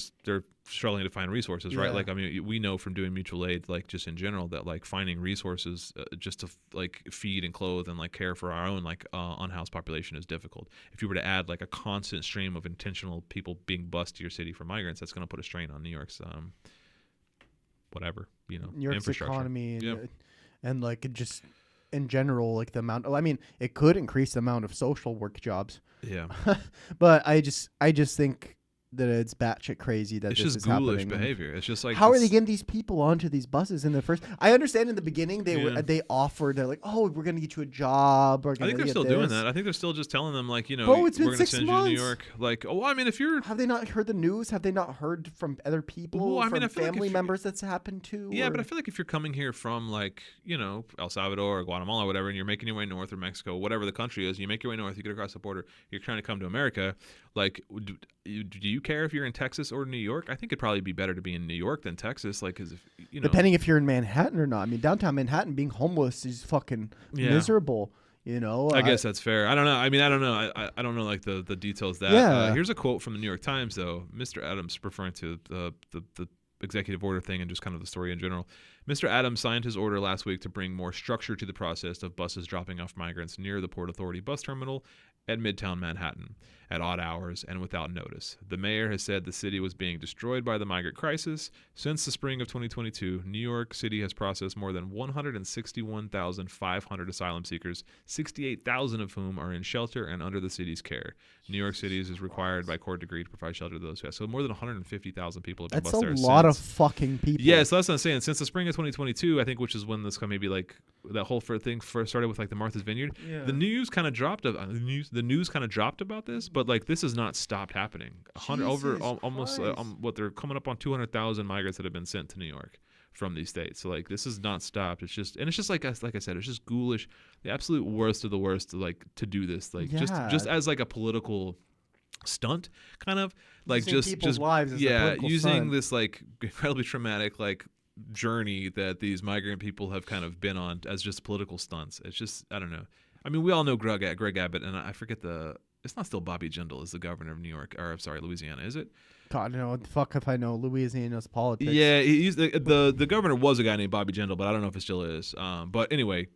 struggling to find resources, right? Like, I mean, we know from doing mutual aid, like just in general, that like finding resources just to like feed and clothe and like care for our own like unhoused population is difficult. If you were to add like a constant stream of intentional people being bused to your city for migrants, that's going to put a strain on New York's New York's economy and like just in general, like the amount. I mean, it could increase the amount of social work jobs. Yeah, but I just think that it's batshit crazy that it's this just is ghoulish happening. behavior. It's just like, how are they getting these people onto these buses in the first? I understand in the beginning they offered, they're like, oh, we're gonna get you a job. Or I think they're still doing that. I think they're still just telling them, like, you know, bro, it's been we're gonna 6 send months. you to New York. Like, oh, I mean, if you're, have they not heard the news? Have they not heard from other people? Well, I mean, I from feel family like members that's happened to. Yeah, but I feel like if you're coming here from, like, you know, El Salvador or Guatemala or whatever, and you're making your way north, or Mexico, whatever the country is, you make your way north, you get across the border, you're trying to come to America, like, do you care if you're in Texas or New York? I think it'd probably be better to be in New York than Texas, like, because if you know, depending if you're in Manhattan or not. I mean, downtown Manhattan being homeless is fucking miserable. You know, I guess that's fair. I don't know. I mean, I don't know. I don't know, like, the details that. Here's a quote from the New York Times, though. Mr. Adams, referring to the executive order thing and just kind of the story in general. Mr. Adams signed his order last week to bring more structure to the process of buses dropping off migrants near the Port Authority bus terminal at Midtown Manhattan at odd hours and without notice. The mayor has said the city was being destroyed by the migrant crisis. Since the spring of 2022, New York City has processed more than 161,500 asylum seekers, 68,000 of whom are in shelter and under the city's care. New York City is required by court decree to provide shelter to those who have. So more than 150,000 people have been bused there. That's a lot of fucking people. Yeah, so that's what I'm saying. Since the spring of 2022, I think, which is when this maybe like that whole thing first started with, like, the Martha's Vineyard. Yeah. The news kind of dropped. The news kind of dropped about this, but, like, this has not stopped happening. Almost what they're coming up on 200,000 migrants that have been sent to New York from these states. So, like, this has not stopped. It's just like I said, it's just ghoulish, the absolute worst of the worst, like, to do this, like, just as like a political stunt, kind of like using people's lives as a political using stunt. This, like, incredibly traumatic, like, journey that these migrant people have kind of been on as just political stunts. It's just, I don't know. I mean, we all know Greg Abbott, and I forget it's not still Bobby Jindal is the governor of New York, or I'm sorry, Louisiana, is it? God, no, fuck if I know Louisiana's politics. Yeah, he's the governor was a guy named Bobby Jindal, but I don't know if it still is. But anyway,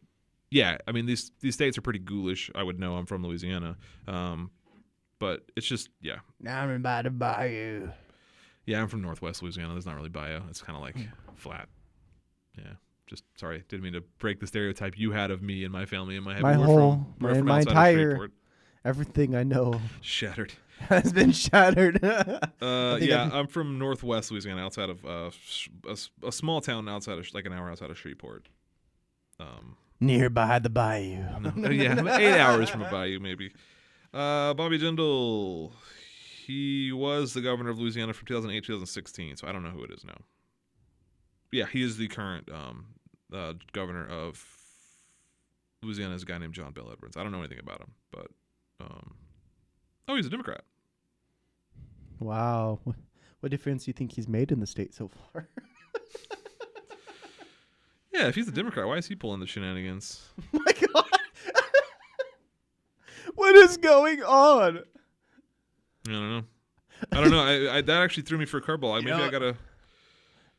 yeah, I mean, these states are pretty ghoulish. I would know. I'm from Louisiana. But it's just, yeah. Now I'm by the bayou. Yeah, I'm from Northwest Louisiana. There's not really bayou. It's kind of like flat. Yeah. Just sorry, didn't mean to break the stereotype you had of me and my family in my head. My entire everything I know shattered has been shattered. I'm from Northwest Louisiana, outside of a small town outside of, like, an hour outside of Shreveport. Nearby the bayou. Yeah, 8 hours from a bayou, maybe. Bobby Jindal, he was the governor of Louisiana from 2008 to 2016, so I don't know who it is now. Yeah, he is the current governor of Louisiana, is a guy named John Bel Edwards. I don't know anything about him, but he's a Democrat. Wow. What difference do you think he's made in the state so far? Yeah, if he's a Democrat, why is he pulling the shenanigans? Oh my God. What is going on? I don't know. I that actually threw me for a curveball. I gotta.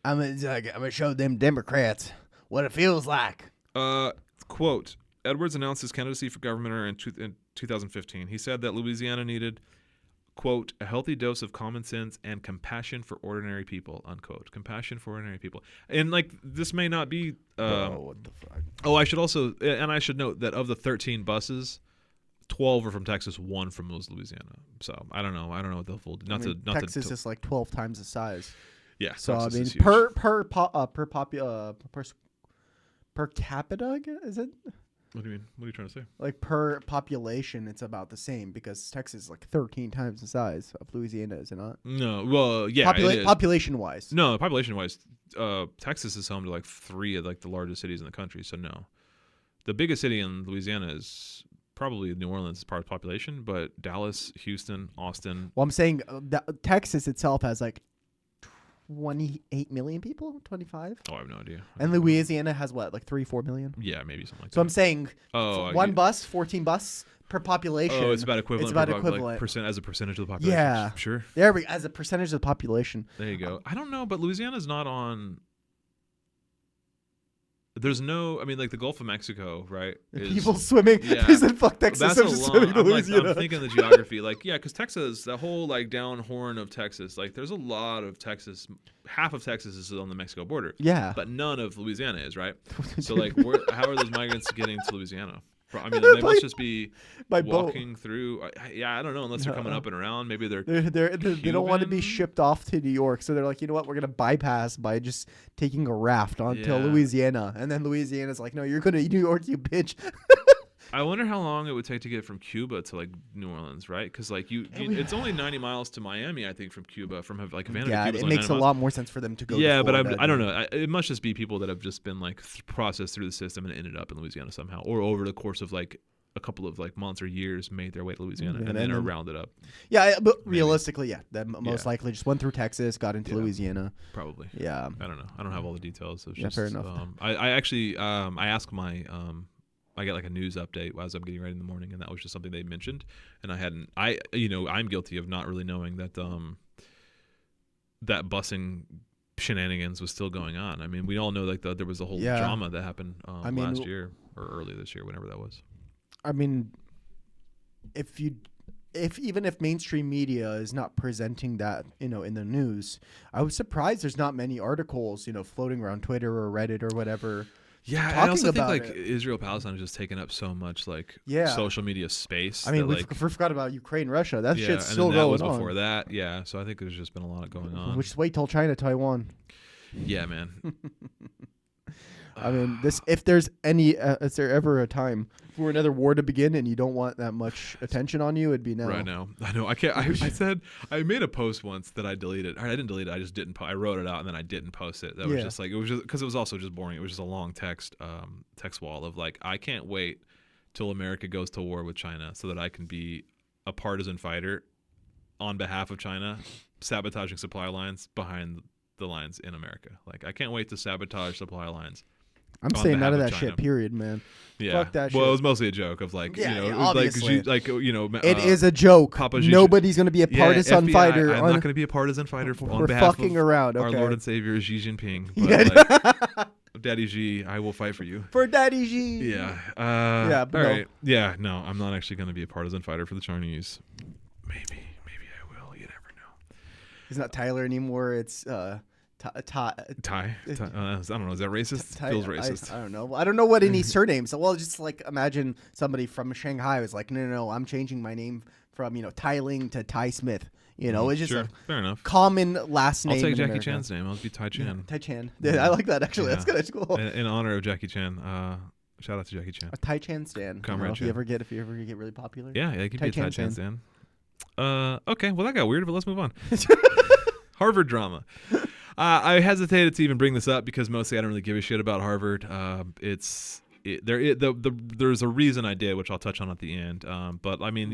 I'm gonna show them Democrats what it feels like. Quote: Edwards announced his candidacy for governor in 2015. He said that Louisiana needed, quote, a healthy dose of common sense and compassion for ordinary people, unquote. Compassion for ordinary people. And, like, this may not be. What the fuck? Oh, I should note that of the 13 buses, 12 are from Texas, 1 from Louisiana. So I don't know what the full. Texas is like 12 times the size. Yeah. So Texas I mean, per capita, is it? What do you mean? What are you trying to say? Like, per population, it's about the same, because Texas is like 13 times the size of Louisiana, is it not? No. Well, yeah. Population-wise. No, population-wise, Texas is home to like 3 of, like, the largest cities in the country. So no, the biggest city in Louisiana is probably New Orleans as part of population, but Dallas, Houston, Austin. Well, I'm saying that Texas itself has like 28 million people, 25. Oh, I have no idea. And Louisiana has what, like 3-4 million? Yeah, maybe something like that. So I'm saying one bus, 14 bus per population. Oh, it's about equivalent. It's about equivalent. Like, as a percentage of the population. Yeah. Sure. There we go. As a percentage of the population. There you go. I don't know, but Louisiana's not on. There's no, I mean, like, the Gulf of Mexico, right? People swimming. Yeah. They said, fuck Texas. That's swimming to Louisiana. I'm thinking the geography. Like, yeah, because Texas, the whole, like, down horn of Texas, like, there's a lot of Texas. Half of Texas is on the Mexico border. Yeah. But none of Louisiana is, right? So, like, how are those migrants getting to Louisiana? I mean, they must just be by walking through. I don't know. Unless they're coming up and around, maybe they don't want to be shipped off to New York, so they're like, you know what, we're gonna bypass by just taking a raft onto Louisiana, and then Louisiana's like, no, you're going to New York, you bitch. I wonder how long it would take to get from Cuba to like New Orleans, right? Because like it's only 90 miles to Miami, I think, from Cuba. From like Havana to Cuba. It makes a lot more sense for them to go. Yeah, but I don't know. It must just be people that have just been like processed through the system and ended up in Louisiana somehow, or over the course of like a couple of like months or years made their way to Louisiana and then are rounded up. Yeah, but realistically, that most likely just went through Texas, got into Louisiana. Probably. Yeah. I don't know. I don't have all the details. So fair enough. I actually I asked my I get like a news update as I'm getting ready in the morning, and that was just something they mentioned, and I'm guilty of not really knowing that that busing shenanigans was still going on. I mean, we all know like there was a whole drama that happened last year or early this year, whenever that was. I mean, even if mainstream media is not presenting that, in the news, I was surprised there's not many articles, floating around Twitter or Reddit or whatever. Yeah, I also think like Israel-Palestine has just taken up so much like social media space. I mean, we forgot about Ukraine, Russia. That shit's still going on. That was before that. Yeah, so I think there's just been a lot going on. Which wait till China, Taiwan. Yeah, man. I mean, if there's is there ever a time for another war to begin and you don't want that much attention on you, it'd be now. Right now. I know. I can't. I made a post once that I deleted. I didn't delete it. I just didn't. I wrote it out and then I didn't post it. That was just like, it was just because it was also just boring. It was just a long text wall of like, I can't wait till America goes to war with China so that I can be a partisan fighter on behalf of China, sabotaging supply lines behind the lines in America. Like, I can't wait to sabotage supply lines. I'm saying none of that shit, period, man. Yeah. Fuck that shit. Well, it was mostly a joke of like, obviously. It is a joke. Nobody's going to be a partisan fighter. I'm not going to be a partisan fighter on behalf of around. Our Lord and Savior Xi Jinping. But Daddy Xi, I will fight for you. For Daddy Xi. Yeah. All right. Yeah, no, I'm not actually going to be a partisan fighter for the Chinese. Maybe I will. You never know. It's not Tyler anymore. It's Ty. I don't know. Is that racist? Feels racist. I don't know. I don't know what any surnames. Well, just like imagine somebody from Shanghai was like, no, I'm changing my name from Ty Ling to Ty Smith. It's just a fair enough. Common last name. I'll take Jackie Chan's name. I'll be Tai Chan. Yeah, Tai Chan. Yeah, I like that actually. Yeah. That's good. That's cool. In honor of Jackie Chan. Shout out to Jackie Chan. A Tai Chan stan. Comrade If you ever get really popular. Yeah, you can be a Tai Chan stan. Okay, well that got weird, but let's move on. Harvard drama. I hesitated to even bring this up because mostly I don't really give a shit about Harvard. There's a reason I did, which I'll touch on at the end. But I mean,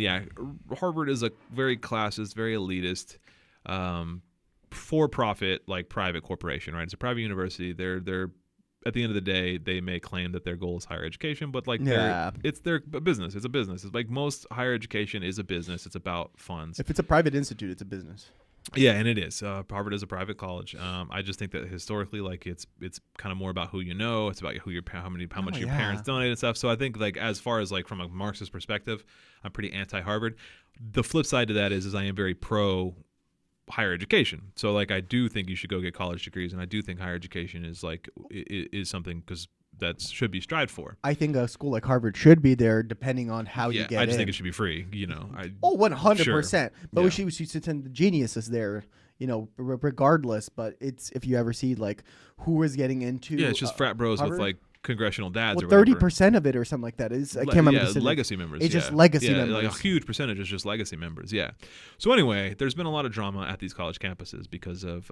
Harvard is a very classist, very elitist, for-profit like private corporation, right? It's a private university. They're at the end of the day, they may claim that their goal is higher education, but like it's their business. It's a business. It's like most higher education is a business. It's about funds. If it's a private institute, it's a business. Yeah, and it is. Harvard is a private college. I just think that historically, like it's kind of more about who you know. It's about how much your parents donate and stuff. So I think like as far as like from a Marxist perspective, I'm pretty anti-Harvard. The flip side to that is I am very pro higher education. So like I do think you should go get college degrees, and I do think higher education is like is something because that should be strived for. I think a school like Harvard should be there depending on how you get in. I just think it should be free, 100%. Sure. But we should send the geniuses there, regardless. But it's if you ever see like who is getting into it's just frat bros Harvard? With like congressional dads. Well, 30% of it or something like that is I can't remember. Yeah, legacy members. It's just legacy members. Like a huge percentage is just legacy members. Yeah. So anyway, there's been a lot of drama at these college campuses because of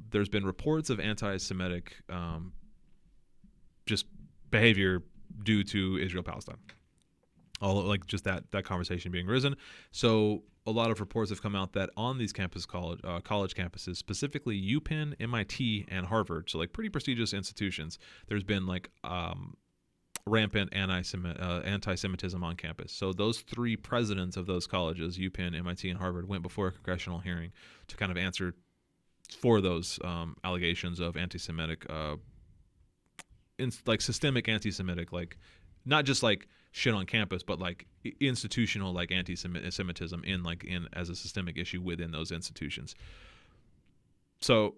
there's been reports of anti-Semitic just behavior due to Israel-Palestine. All like just that conversation being risen. So a lot of reports have come out that on these college campuses, specifically UPenn, MIT, and Harvard, so like pretty prestigious institutions, there's been like rampant anti-Semitism on campus. So those three presidents of those colleges, UPenn, MIT, and Harvard, went before a congressional hearing to kind of answer for those allegations of anti-Semitic like systemic anti-Semitic, like not just like shit on campus, but like institutional like anti-Semitism in as a systemic issue within those institutions. So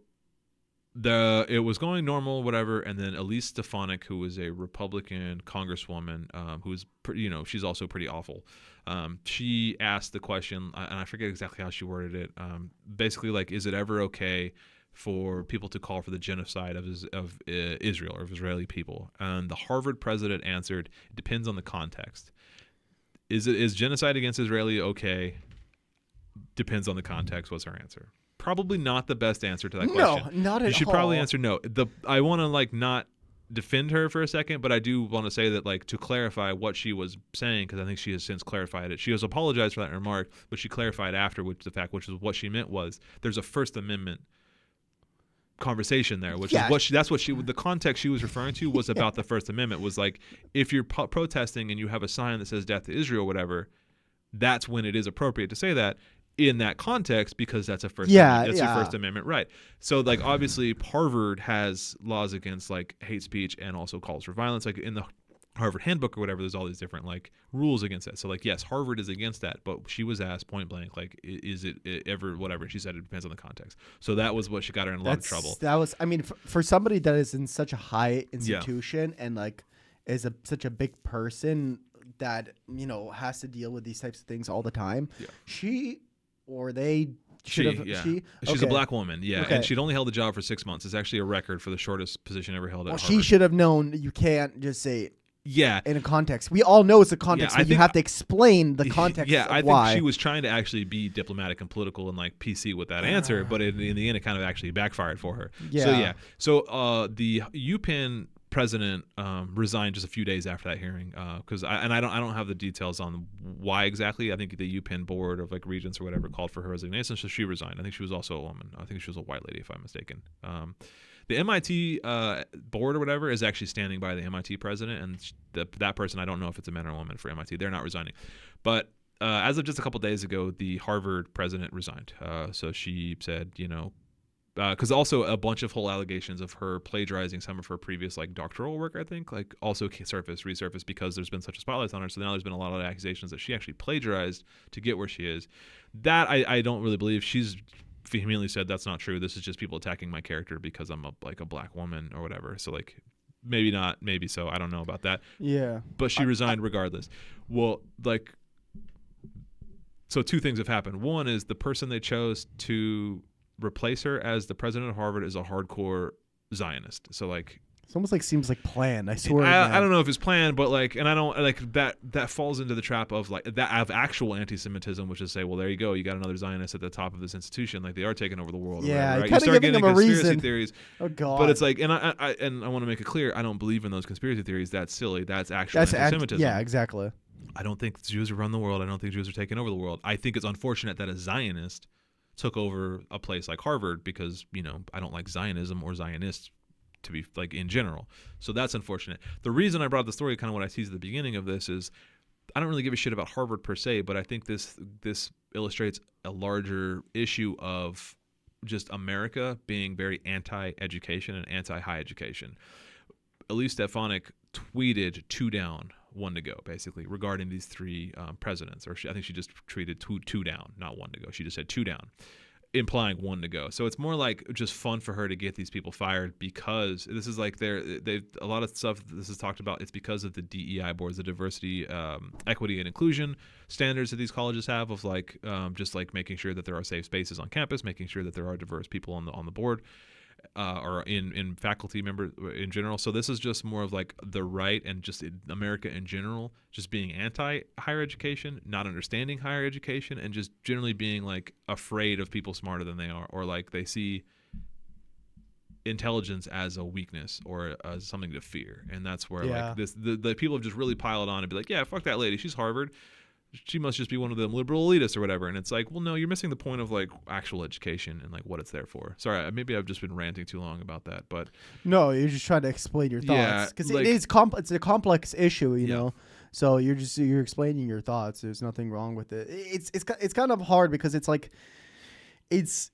it was going normal, whatever, and then Elise Stefanik, who was a Republican congresswoman, who was she's also pretty awful. She asked the question, and I forget exactly how she worded it. Basically, like, is it ever okay for people to call for the genocide of Israel or of Israeli people? And the Harvard president answered, "It depends on the context. Is genocide against Israeli okay? Depends on the context," was her answer. Probably not the best answer to that question. No, not at all. You should probably answer no. I want to like not defend her for a second, but I do want to say that, like, to clarify what she was saying, because I think she has since clarified it. She has apologized for that remark, but she clarified after, which is what she meant was there's a First Amendment conversation there, which is what the context she was referring to was about the First Amendment, was like, if you're protesting and you have a sign that says "Death to Israel," whatever, that's when it is appropriate to say that in that context, because that's a First Amendment, your First Amendment right. So, like, obviously Harvard has laws against like hate speech and also calls for violence, like in the Harvard handbook or whatever. There's all these different like rules against that. So, like, yes, Harvard is against that, but she was asked point blank, like, is it ever whatever, and she said it depends on the context. So that was what she got her in a lot of trouble. That was, I mean, for somebody that is in such a high institution and like is such a big person that has to deal with these types of things all the time, she's a black woman, and she'd only held the job for 6 months. It's actually a record for the shortest position ever held at Harvard. She should have known you can't just say in a context. We all know it's a context, but you have to explain the context. I think she was trying to actually be diplomatic and political and like PC with that answer, but in the end, it kind of actually backfired for her. So the UPenn president resigned just a few days after that hearing, because I don't have the details on why exactly. I think the UPenn board of like regents or whatever called for her resignation, so she resigned. I think she was also a woman. I think she was a white lady, if I'm mistaken. The MIT board or whatever is actually standing by the MIT president, and that person, I don't know if it's a man or a woman for MIT. They're not resigning, but as of just a couple days ago, the Harvard president resigned. So she said, because also a bunch of whole allegations of her plagiarizing some of her previous like doctoral work, I think, like also resurfaced because there's been such a spotlight on her. So now there's been a lot of accusations that she actually plagiarized to get where she is. That I don't really believe. She's vehemently said that's not true. This is just people attacking my character because I'm a black woman or whatever. So like maybe not, maybe so. I don't know about that. Yeah. But she resigned regardless. Well, like, so two things have happened. One is the person they chose to replace her as the president of Harvard is a hardcore Zionist. So like, it's almost like seems like planned. I swear. I don't know if it's planned, but like, and I don't like that falls into the trap of like that of actual anti-Semitism, which is say, well, there you go, you got another Zionist at the top of this institution, like they are taking over the world. Yeah, right? You start getting conspiracy theories. Oh God! But it's like, and I want to make it clear, I don't believe in those conspiracy theories. That's silly. That's actual anti-Semitism. Yeah, exactly. I don't think Jews run the world. I don't think Jews are taking over the world. I think it's unfortunate that a Zionist took over a place like Harvard because I don't like Zionism or Zionists to be like in general. So that's unfortunate. The reason I brought the story, kind of what I teased at the beginning of this, is I don't really give a shit about Harvard per se, but I think this illustrates a larger issue of just America being very anti-education and anti-high education. Elise Stefanik tweeted 2 down, 1 to go, basically, regarding these 3 presidents. Or I think she just tweeted two down, not 1 to go. She just said 2 down, implying 1 to go. So it's more like just fun for her to get these people fired, because this is like they a lot of stuff this is talked about. It's because of the DEI boards, the diversity, equity, and inclusion standards that these colleges have of like just like making sure that there are safe spaces on campus, making sure that there are diverse people on the board. Or in faculty members in general. So this is just more of like the right and just America in general, just being anti-higher education, not understanding higher education, and just generally being like afraid of people smarter than they are, or like they see intelligence as a weakness or as something to fear. And that's where like the people have just really piled on and be like, yeah, fuck that lady, she's Harvard, she must just be one of them liberal elitists or whatever. And it's like, well, no, you're missing the point of like actual education and like what it's there for. Sorry, maybe I've just been ranting too long about that, but no, you're just trying to explain your thoughts, because like, it's a complex issue, you know. So you're explaining your thoughts. There's nothing wrong with it. It's kind of hard because it's like it's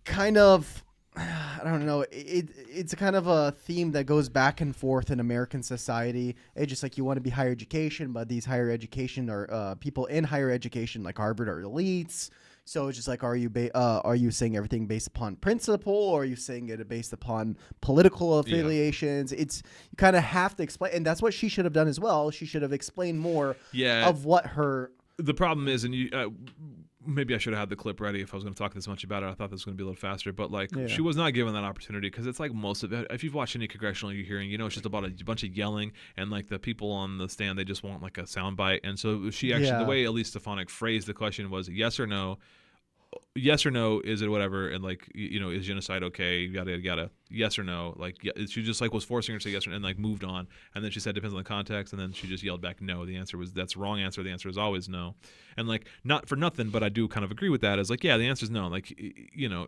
kind of, I don't know. It's a kind of a theme that goes back and forth in American society. It's just like you want to be higher education, but these higher education or people in higher education like Harvard are elites. So it's just like, are you saying everything based upon principle, or are you saying it based upon political affiliations? Yeah. You kind of have to explain, and that's what she should have done as well. She should have explained more of what her. The problem is, and maybe I should have had the clip ready if I was going to talk this much about it. I thought this was going to be a little faster, but like she was not given that opportunity, because it's like most of it. If you've watched any congressional hearing, it's just about a bunch of yelling, and like the people on the stand, they just want like a soundbite. And so she actually, the way Elise Stefanik phrased the question was yes or no. Yes or no, is it whatever, and like is genocide okay? Yada. Yes or no, like she just like was forcing her to say yes or no, and like moved on, and then she said depends on the context, and then she just yelled back no. The answer was that's the wrong answer. The answer is always no, and like not for nothing, but I do kind of agree with that. Is like the answer is no. Like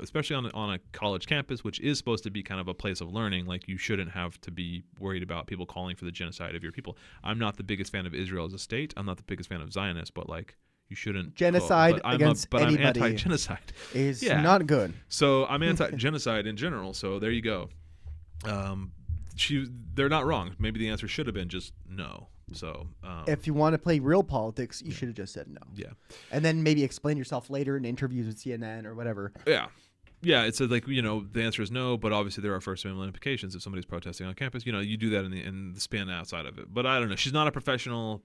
especially on a college campus, which is supposed to be kind of a place of learning, like you shouldn't have to be worried about people calling for the genocide of your people. I'm not the biggest fan of Israel as a state. I'm not the biggest fan of Zionists, but like. You shouldn't genocide against anybody. I'm anti-genocide. Is not good. So I'm anti-genocide in general. So there you go. They're not wrong. Maybe the answer should have been just no. So if you want to play real politics, you should have just said no. Yeah, and then maybe explain yourself later in interviews with CNN or whatever. Yeah, it's like the answer is no, but obviously there are First Amendment implications if somebody's protesting on campus. You do that in the span outside of it. But I don't know. She's not a professional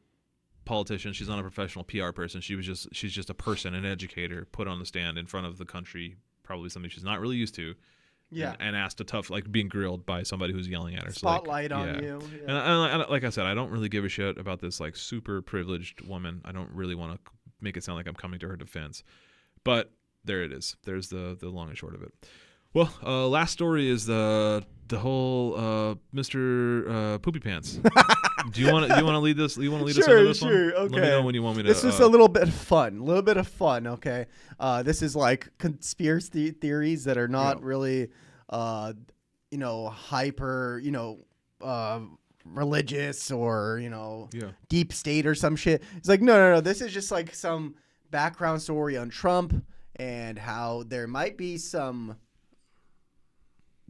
politician. She's not a professional PR person. She's just a person, an educator, put on the stand in front of the country, probably something she's not really used to. Yeah, and asked a tough, like being grilled by somebody who's yelling at her. Spotlight on you. Yeah. And like I said, I don't really give a shit about this like super privileged woman. I don't really want to make it sound like I'm coming to her defense, but there it is. There's the long and short of it. Well, last story is the whole Mr. Poopy Pants. Do you want to lead this? You want to lead us into this one? Sure. Okay. Let me know when you want me to. This is a little bit of fun. Okay. This is like conspiracy theories that are not really, hyper, religious or deep state or some shit. It's like no. This is just like some background story on Trump and how there might be some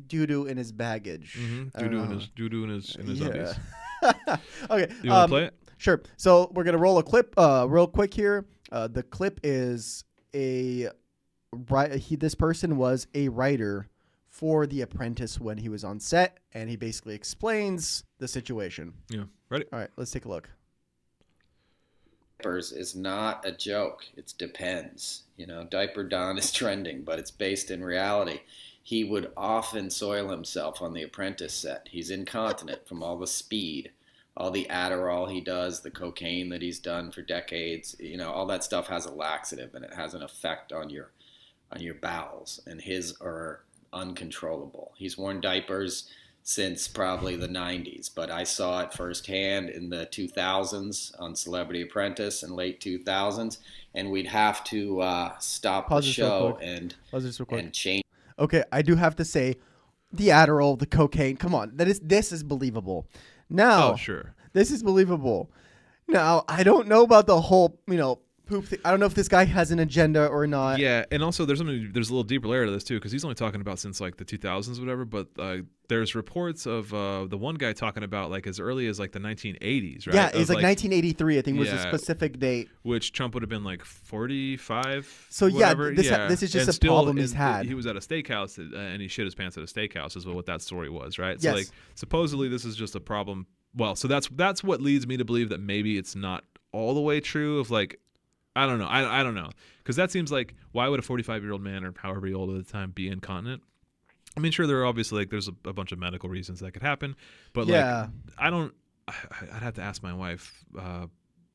doo-doo in his baggage. Doo-doo in his undies. Okay. You want to play it? Sure. So we're going to roll a clip real quick here. The clip is this person was a writer for The Apprentice when he was on set, and he basically explains the situation. Yeah. Ready? All right. Let's take a look. Diapers is not a joke. It depends. Diaper Don is trending, but it's based in reality. He would often soil himself on The Apprentice set. He's incontinent from all the speed, all the Adderall he does, the cocaine that he's done for decades. All that stuff has a laxative, and it has an effect on your bowels, and his are uncontrollable. He's worn diapers since probably the 90s, but I saw it firsthand in the 2000s on Celebrity Apprentice in late 2000s, and we'd have to stop the show and change. Okay, I do have to say, the Adderall, the cocaine, come on, this is believable. Now, sure, this is believable. Now, I don't know about the whole, poop thing. I don't know if this guy has an agenda or not. Yeah, and also there's a little deeper layer to this too, because he's only talking about since like the 2000s, whatever. But there's reports of the one guy talking about like as early as like the 1980s, right? Yeah, it's like 1983, I think was a specific date. Which Trump would have been like 45. So whatever. this is just a problem he's had. He was at a steakhouse and he shit his pants at a steakhouse, is what that story was, right? Yes. So like supposedly this is just a problem. Well, so that's what leads me to believe that maybe it's not all the way true. Of like, I don't know. I don't know. Because that seems like, why would a 45-year-old man or however old at the time be incontinent? I mean, sure, there are obviously like there's a bunch of medical reasons that could happen, but like I'd have to ask my wife.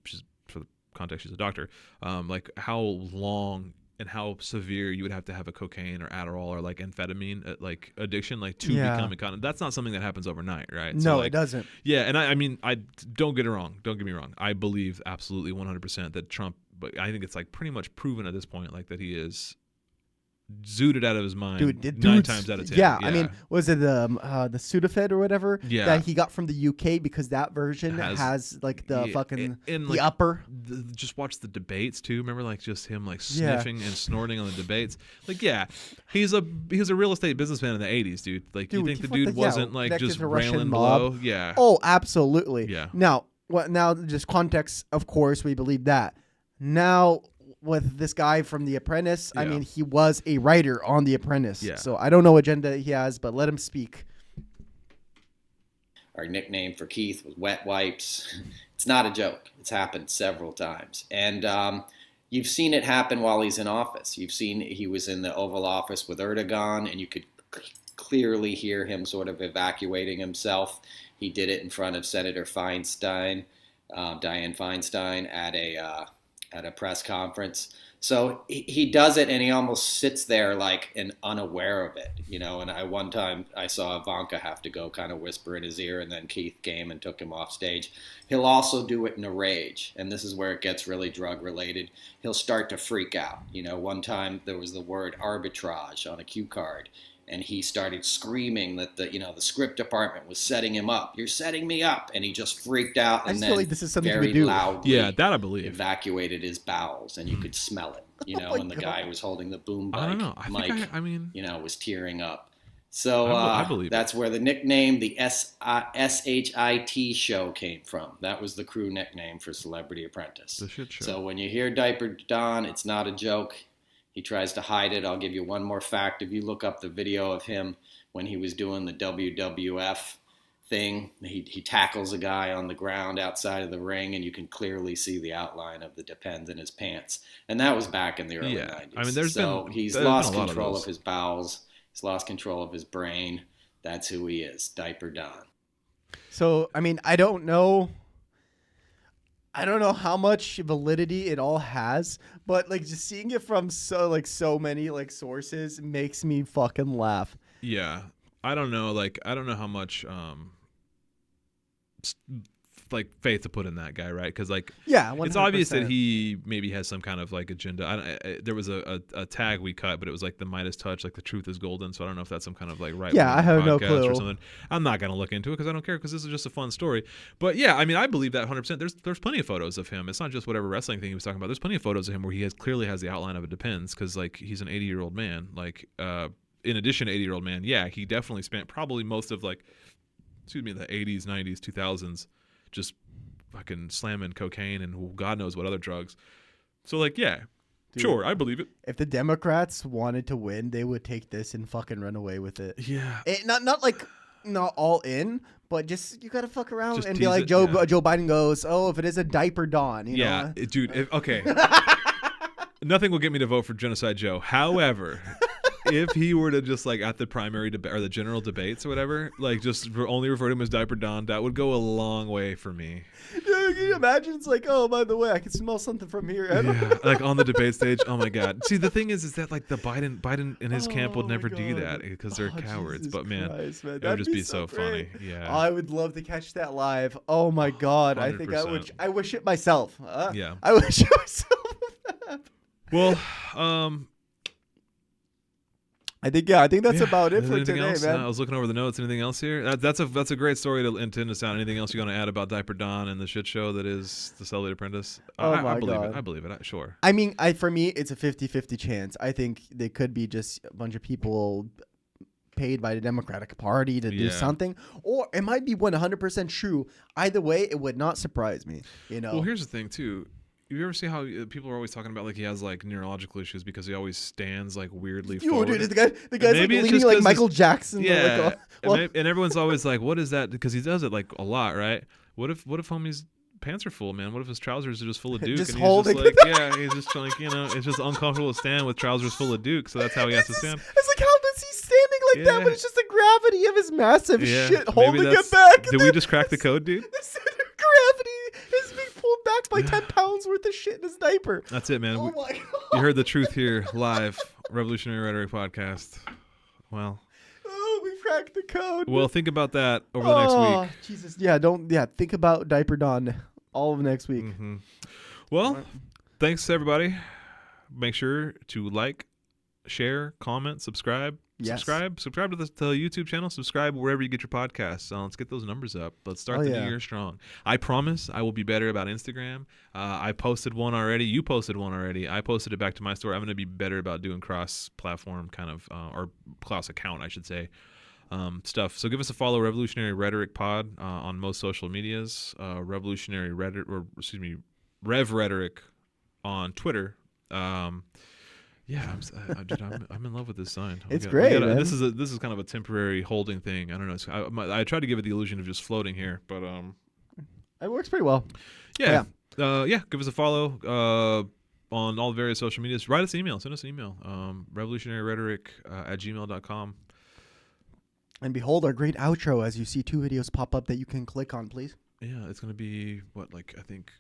She's, for the context, she's a doctor. Like how long and how severe you would have to have a cocaine or Adderall or like amphetamine like addiction like to become incontinent. That's not something that happens overnight, right? No, so, like, it doesn't. Yeah, and I mean, I don't get it wrong. Don't get me wrong. I believe absolutely 100% that Trump. But I think it's like pretty much proven at this point, like that he is zooted out of his mind 9 times out of 10. Yeah, I mean, was it the Sudafed or whatever that he got from the UK, because that version has like the fucking the upper. Just watch the debates too. Remember, like just him like sniffing and snorting on the debates. Like, he's a real estate businessman in the 80s, dude. Like, you think the dude wasn't like just railing below? Yeah. Oh, absolutely. Yeah. Now, just context. Of course, we believe that. Now, with this guy from The Apprentice. Yeah. I mean, he was a writer on The Apprentice. Yeah. So I don't know what agenda he has, but let him speak. Our nickname for Keith was Wet Wipes. It's not a joke. It's happened several times. And you've seen it happen while he's in office. You've seen he was in the Oval Office with Erdogan, and you could clearly hear him sort of evacuating himself. He did it in front of Senator Feinstein, Dianne Feinstein, at a press conference. So he does it, and he almost sits there like and unaware of it, you know. And one time I saw Ivanka have to go kind of whisper in his ear, and then Keith came and took him off stage. He'll also do it in a rage, and this is where it gets really drug related. He'll start to freak out. You know, one time there was the word arbitrage on a cue card, and he started screaming that the script department was setting him up. You're setting me up, and he just freaked out. And I just then feel like this is something very we do. loudly, Yeah, that I believe. evacuated his bowels, and you could smell it. You know, and the guy who was holding the boom mic, I don't know. I mean, you know, was tearing up. So I believe that's where the nickname, the SHIT show, came from. That was the crew nickname for Celebrity Apprentice. The shit show. So when you hear Diaper Don, it's not a joke. He tries to hide it. I'll give you one more fact. If you look up the video of him when he was doing the WWF thing, he tackles a guy on the ground outside of the ring, and you can clearly see the outline of the Depends in his pants. And that was back in the early 90s. I mean, he's lost control of his bowels. He's lost control of his brain. That's who he is, Diaper Don. So, I mean, I don't know how much validity it all has, but like just seeing it from so many like sources makes me fucking laugh. Yeah. I don't know. Like, I don't know how much like faith to put in that guy, right? Because like, yeah, 100%. It's obvious that he maybe has some kind of like agenda. There was a tag we cut, but it was like the Midas touch, like the truth is golden. So I don't know if that's some kind of like Yeah, I have no clue or something. I'm not gonna look into it because I don't care, because this is just a fun story. But yeah, I mean, I believe that 100%. There's plenty of photos of him. It's not just whatever wrestling thing he was talking about. There's plenty of photos of him where he clearly has the outline of a Depends, because like he's an 80-year-old man. Like in addition to 80-year-old man, yeah, he definitely spent probably most of the 80s, 90s, 2000s just fucking slamming cocaine and God knows what other drugs. So like, yeah, dude, sure, I believe it. If the Democrats wanted to win, they would take this and fucking run away with it. Yeah. Not all in, but just you gotta fuck around just and be like, Joe Biden goes, oh, if it is a Diaper Don, you know? Dude, okay. Nothing will get me to vote for Genocide Joe. However, if he were to just like at the primary debate or the general debates or whatever, like just only refer to him as Diaper Don, that would go a long way for me. Dude, can you imagine? It's like, oh, by the way, I can smell something from here. Yeah, like on the debate stage. Oh my God. See, the thing is that like the Biden and his camp would never do that because they're cowards. Jesus But man, Christ, it would just be so funny. Yeah. I would love to catch that live. Oh my God. 100%. I think I wish it myself. Yeah. I wish it myself. Well, I think that's about it for today, else? man. I was looking over the notes. Anything else here? That's a great story to end to sound. Anything else you want to add about Diaper Don and the shit show that is the Celebrity Apprentice? I believe it. I believe it. Sure. I mean, for me, it's a 50-50 chance. I think they could be just a bunch of people paid by the Democratic Party to do something, or it might be 100% true. Either way, it would not surprise me. You know. Well, here's the thing too. You ever see how people are always talking about like he has like neurological issues because he always stands like weirdly forward? Dude, the guy's like leaning like Michael Jackson. Yeah, and everyone's always like, "What is that?" Because he does it like a lot, right? What if homie's pants are full, man? What if his trousers are just full of Duke? Just and holding. He's just like, he's just like, it's just uncomfortable to stand with trousers full of Duke, so that's how he has to stand. It's like, how is he standing like that? But it's just the gravity of his massive shit holding it back. Did we just crack the code, dude? The center of gravity is being pulled back by 10 pounds worth of shit in his diaper. That's it, man. Oh my God. You heard the truth here live. Revolutionary Rhetoric Podcast. Well. Oh, we cracked the code. Well, think about that over the next week. Jesus. Yeah, think about Diaper Don all of next week. Mm-hmm. Well, thanks everybody. Make sure to like, share, comment, subscribe. Yes. Subscribe to the YouTube channel. Subscribe wherever you get your podcasts. Let's get those numbers up. Let's start the new year strong. I promise I will be better about Instagram. I posted one already. You posted one already. I posted it back to my story. I'm going to be better about doing cross-platform kind of, or cross-account, I should say, stuff. So give us a follow, Revolutionary Rhetoric Pod, on most social medias. Rev Rhetoric on Twitter. Yeah, I'm in love with this sign. It's great, man. This is kind of a temporary holding thing. I don't know. I tried to give it the illusion of just floating here, but it works pretty well. Yeah. Give us a follow on all the various social medias. Write us an email. Send us an email. revolutionaryrhetoric@gmail.com. And behold our great outro as you see 2 videos pop up that you can click on, please. Yeah, it's gonna be I think.